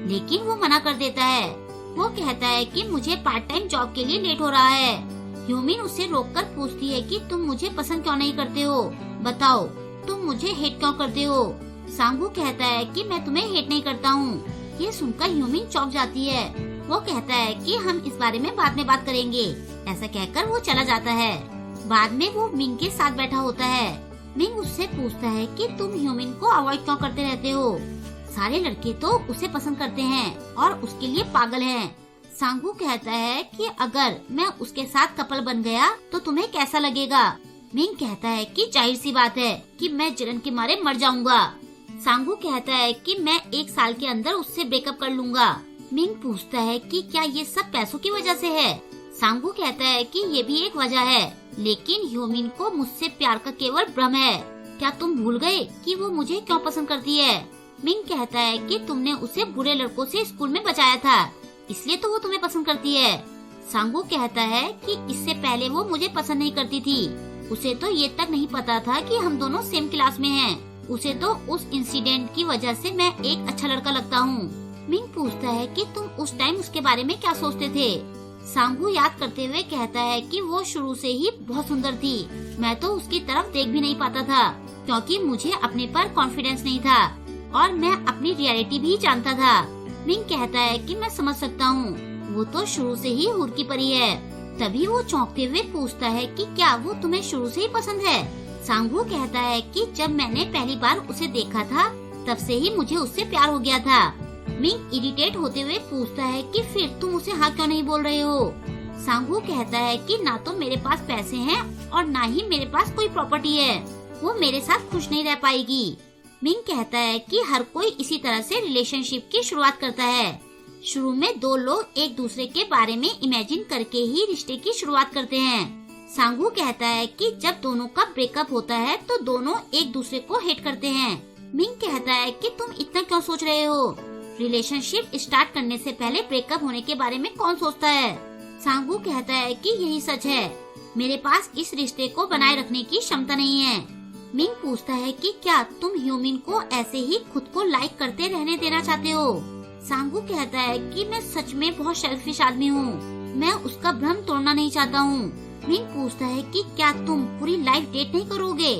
लेकिन वो मना कर देता है। वो कहता है कि मुझे पार्ट टाइम जॉब के लिए लेट हो रहा है। ह्यूमिन उसे रोककर पूछती है कि तुम मुझे पसंद क्यों नहीं करते हो, बताओ तुम मुझे हेट क्यों करते हो। सांगू कहता है कि मैं तुम्हें हेट नहीं करता हूँ। ये सुनकर ह्यूमिन चौंक जाती है। वो कहता है कि हम इस बारे में बाद में बात करेंगे। ऐसा कहकर वो चला जाता है। बाद में वो मिंग के साथ बैठा होता है। मिंग उससे पूछता है कि तुम ह्यूमिन को अवॉइड क्यों करते रहते हो, सारे लड़के तो उसे पसंद करते हैं और उसके लिए पागल हैं। सांगू कहता है कि अगर मैं उसके साथ कपल बन गया तो तुम्हें कैसा लगेगा। मिंग कहता है कि जाहिर सी बात है कि मैं जलन के मारे मर जाऊंगा। सांगू कहता है कि मैं 1 साल के अंदर उससे ब्रेकअप कर लूंगा। मिंग पूछता है कि क्या ये सब पैसों की वजह से है। सांगू कहता है कि ये भी एक वजह है, लेकिन ह्यूमिन को मुझसे प्यार का केवल भ्रम है। क्या तुम भूल गए कि वो मुझे क्यों पसंद करती है। मिंग कहता है कि तुमने उसे बुरे लड़कों से स्कूल में बचाया था, इसलिए तो वो तुम्हें पसंद करती है। सांगू कहता है कि इससे पहले वो मुझे पसंद नहीं करती थी। उसे तो ये तक नहीं पता था कि हम दोनों सेम क्लास में हैं। उसे तो उस इंसिडेंट की वजह से मैं एक अच्छा लड़का लगता हूँ। मिंग पूछता है कि तुम उस टाइम उसके बारे में क्या सोचते थे। सांगू याद करते हुए कहता है कि वो शुरू से ही बहुत सुंदर थी। मैं तो उसकी तरफ देख भी नहीं पाता था क्योंकि मुझे अपने पर कॉन्फिडेंस नहीं था और मैं अपनी रियलिटी भी जानता था। मिंग कहता है कि मैं समझ सकता हूँ, वो तो शुरू से ही हूर की परी है। तभी वो चौंकते हुए पूछता है कि क्या वो तुम्हें शुरू से ही पसंद है। सांगू कहता है कि जब मैंने पहली बार उसे देखा था तब से ही मुझे उससे प्यार हो गया था। मिंग इरिटेट होते हुए पूछता है कि फिर तुम उसे हाँ क्यों नहीं बोल रहे हो। सांगू कहता है कि ना तो मेरे पास पैसे हैं और ना ही मेरे पास कोई प्रॉपर्टी है, वो मेरे साथ खुश नहीं रह पाएगी। मिंग कहता है कि हर कोई इसी तरह से रिलेशनशिप की शुरुआत करता है। शुरू में दो लोग एक दूसरे के बारे में इमेजिन करके ही रिश्ते की शुरुआत करते हैं। सांगू कहता है कि जब दोनों का ब्रेकअप होता है तो दोनों एक दूसरे को हेट करते हैं। मिंग कहता है कि तुम इतना क्यों सोच रहे हो, रिलेशनशिप स्टार्ट करने से पहले ब्रेकअप होने के बारे में कौन सोचता है। सांगू कहता है कि यही सच है, मेरे पास इस रिश्ते को बनाए रखने की क्षमता नहीं है। मिंग पूछता है कि क्या तुम ह्यूमिन को ऐसे ही खुद को लाइक करते रहने देना चाहते हो। सांगू कहता है कि मैं सच में बहुत सेल्फिश आदमी हूँ, मैं उसका भ्रम तोड़ना नहीं चाहता हूँ। मिंग पूछता है कि क्या तुम पूरी लाइफ डेट नहीं करोगे।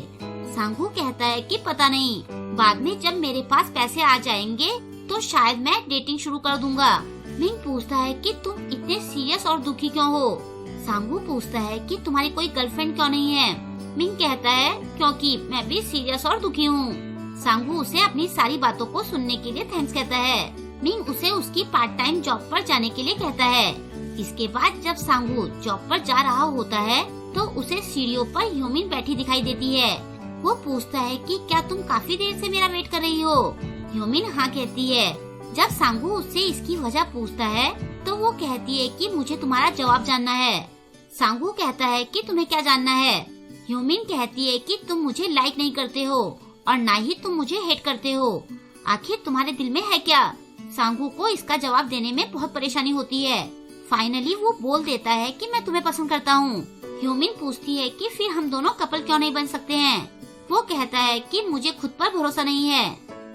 सांगू कहता है कि पता नहीं, बाद में जब मेरे पास पैसे आ जाएंगे तो शायद मैं डेटिंग शुरू कर दूंगा। मिंग पूछता है कि तुम इतने सीरियस और दुखी क्यों हो। सांगू पूछता है कि तुम्हारी कोई गर्लफ्रेंड क्यों नहीं है। मिंग कहता है क्योंकि मैं भी सीरियस और दुखी हूँ। सांगू उसे अपनी सारी बातों को सुनने के लिए थैंक्स कहता है। मिंग उसे उसकी पार्ट टाइम जॉब पर जाने के लिए कहता है। इसके बाद जब सांगू जॉब पर जा रहा होता है तो उसे सीढ़ियों पर ह्यूमिन बैठी दिखाई देती है। वो पूछता है कि क्या तुम काफी देर से मेरा वेट कर रही हो। ह्यूमिन हाँ कहती है। जब सांगू उससे इसकी वजह पूछता है तो वो कहती है कि मुझे तुम्हारा जवाब जानना है। सांगू कहता है कि तुम्हें क्या जानना है। ह्यूमिन कहती है कि तुम मुझे लाइक नहीं करते हो और ना ही तुम मुझे हेट करते हो, आखिर तुम्हारे दिल में है क्या। सांगू को इसका जवाब देने में बहुत परेशानी होती है। फाइनली वो बोल देता है कि मैं तुम्हें पसंद करता हूँ। ह्यूमिन पूछती है कि फिर हम दोनों कपल क्यों नहीं बन सकते हैं। वो कहता है कि मुझे खुद पर भरोसा नहीं है।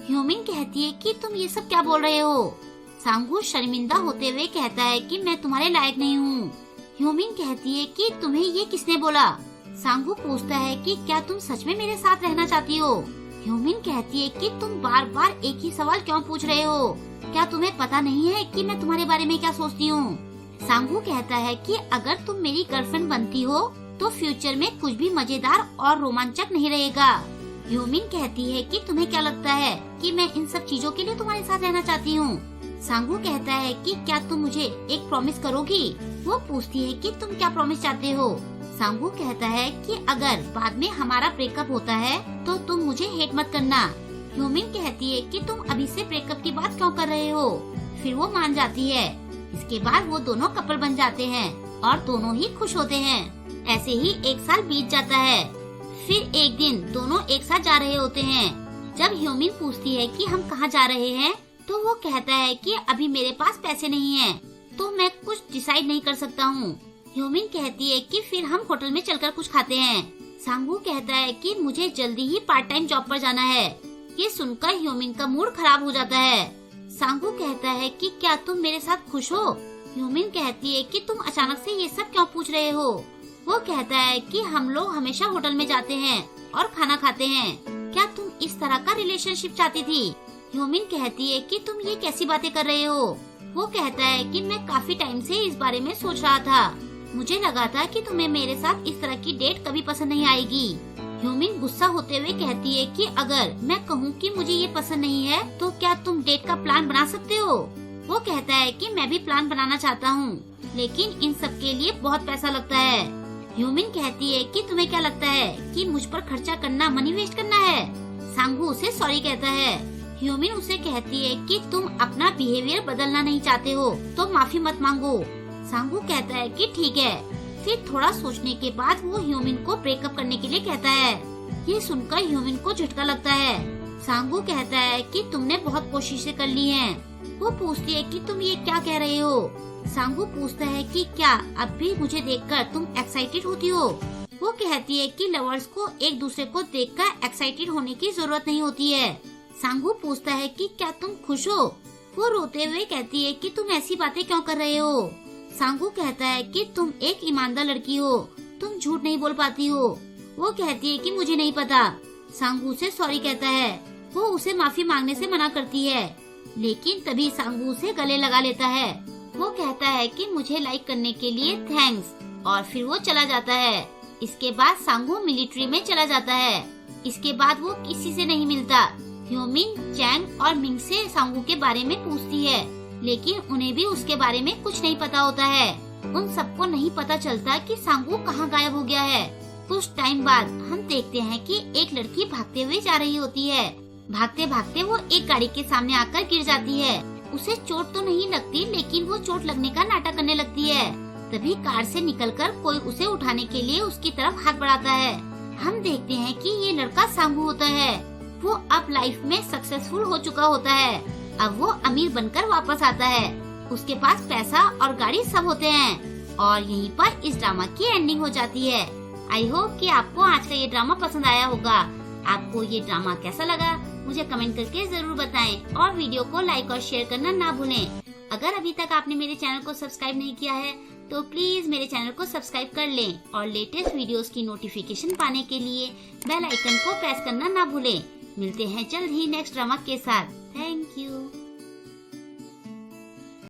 ह्यूमिन कहती है कि तुम ये सब क्या बोल रहे हो। सांगू शर्मिंदा होते हुए कहता है कि मैं तुम्हारे लायक नहीं हूँ। ह्यूमिन कहती है कि तुम्हें ये किसने बोला। सांगू पूछता है कि क्या तुम सच में मेरे साथ रहना चाहती हो। ह्यूमिन कहती है कि तुम बार बार एक ही सवाल क्यों पूछ रहे हो, क्या तुम्हें पता नहीं है कि मैं तुम्हारे बारे में क्या सोचती हूँ। सांगू कहता है कि अगर तुम मेरी गर्लफ्रेंड बनती हो तो फ्यूचर में कुछ भी मजेदार और रोमांचक नहीं रहेगा। ह्यूमिन कहती है कि तुम्हें क्या लगता है कि मैं इन सब चीजों के लिए तुम्हारे साथ रहना चाहती हूँ। सांगू कहता है कि क्या तुम मुझे एक प्रॉमिस करोगी। वो पूछती है कि तुम क्या प्रॉमिस चाहते हो। सांगू कहता है कि अगर बाद में हमारा ब्रेकअप होता है तो तुम मुझे हेट मत करना। ह्यूमिन कहती है कि तुम अभी से ब्रेकअप की बात क्यों कर रहे हो। फिर वो मान जाती है। इसके बाद वो दोनों कपल बन जाते हैं और दोनों ही खुश होते हैं। ऐसे ही एक साल बीत जाता है। फिर एक दिन दोनों एक साथ जा रहे होते हैं। जब ह्यूमिन पूछती है कि हम कहाँ जा रहे हैं तो वो कहता है कि अभी मेरे पास पैसे नहीं हैं, तो मैं कुछ डिसाइड नहीं कर सकता हूँ। ह्यूमिन कहती है कि फिर हम होटल में चलकर कुछ खाते हैं। सांगू कहता है कि मुझे जल्दी ही पार्ट टाइम जॉब पर जाना है। ये सुनकर ह्यूमिन का मूड खराब हो जाता है। सांगू कहता है कि क्या तुम मेरे साथ खुश हो। ह्यूमिन कहती है कि तुम अचानक से ये सब क्यों पूछ रहे हो। वो कहता है कि हम लोग हमेशा होटल में जाते हैं और खाना खाते हैं, क्या तुम इस तरह का रिलेशनशिप चाहती थी। ह्यूमिन कहती है कि तुम ये कैसी बातें कर रहे हो। वो कहता है कि मैं काफी टाइम से इस बारे में सोच रहा था, मुझे लगा था कि तुम्हें मेरे साथ इस तरह की डेट कभी पसंद नहीं आएगी। ह्यूमिन गुस्सा होते हुए कहती है कि अगर मैं कहूँ कि मुझे ये पसंद नहीं है तो क्या तुम डेट का प्लान बना सकते हो। वो कहता है कि मैं भी प्लान बनाना चाहता हूँ, लेकिन इन सब के लिए बहुत पैसा लगता है। ह्यूमिन कहती है कि तुम्हें क्या लगता है कि मुझ पर खर्चा करना मनी वेस्ट करना है। सांगू उसे सॉरी कहता है। ह्यूमिन उसे कहती है कि तुम अपना बिहेवियर बदलना नहीं चाहते हो तो माफी मत मांगो। सांगू कहता है कि ठीक है। फिर थोड़ा सोचने के बाद वो ह्यूमिन को ब्रेकअप करने के लिए कहता है। ये सुनकर ह्यूमिन को झटका लगता है। सांगू कहता है कि तुमने बहुत कोशिशें कर ली हैं। वो पूछती है कि तुम ये क्या कह रहे हो। सांगू पूछता है कि क्या अब भी मुझे देखकर तुम एक्साइटेड होती हो। वो कहती है कि लवर्स को एक दूसरे को देखकर एक्साइटेड होने की जरूरत नहीं होती है। सांगू पूछता है कि क्या तुम खुश हो। वो रोते हुए कहती है कि तुम ऐसी बातें क्यों कर रहे हो। सांगू कहता है कि तुम एक ईमानदार लड़की हो, तुम झूठ नहीं बोल पाती हो। वो कहती है कि मुझे नहीं पता। सांगू से सॉरी कहता है। वो उसे माफी मांगने से मना करती है, लेकिन तभी सांगू उसे गले लगा लेता है। वो कहता है कि मुझे लाइक करने के लिए थैंक्स, और फिर वो चला जाता है। इसके बाद सांगू मिलिट्री में चला जाता है। इसके बाद वो किसी से नहीं मिलता। ह्योमिन, चैंग और मिंग से सांगू के बारे में पूछती है, लेकिन उन्हें भी उसके बारे में कुछ नहीं पता होता है। उन सबको नहीं पता चलता कि सांगू कहाँ गायब हो गया है। कुछ टाइम बाद हम देखते हैं कि एक लड़की भागते हुए जा रही होती है। भागते भागते वो एक गाड़ी के सामने आकर गिर जाती है। उसे चोट तो नहीं लगती, लेकिन वो चोट लगने का नाटक करने लगती है। तभी कार से निकलकर कोई उसे उठाने के लिए उसकी तरफ हाथ बढ़ाता है। हम देखते हैं कि ये लड़का सांगू होता है। वो अब लाइफ में सक्सेसफुल हो चुका होता है। अब वो अमीर बनकर वापस आता है। उसके पास पैसा और गाड़ी सब होते हैं, और यहीं पर इस ड्रामा की एंडिंग हो जाती है। आई होप कि आपको आज का ये ड्रामा पसंद आया होगा। आपको ये ड्रामा कैसा लगा मुझे कमेंट करके जरूर बताएं, और वीडियो को लाइक और शेयर करना ना भूलें। अगर अभी तक आपने मेरे चैनल को सब्सक्राइब नहीं किया है तो प्लीज मेरे चैनल को सब्सक्राइब कर लें, और लेटेस्ट वीडियोस की नोटिफिकेशन पाने के लिए बेल आइकन को प्रेस करना ना भूलें। मिलते हैं जल्द ही नेक्स्ट ड्रामा के साथ। Thank you.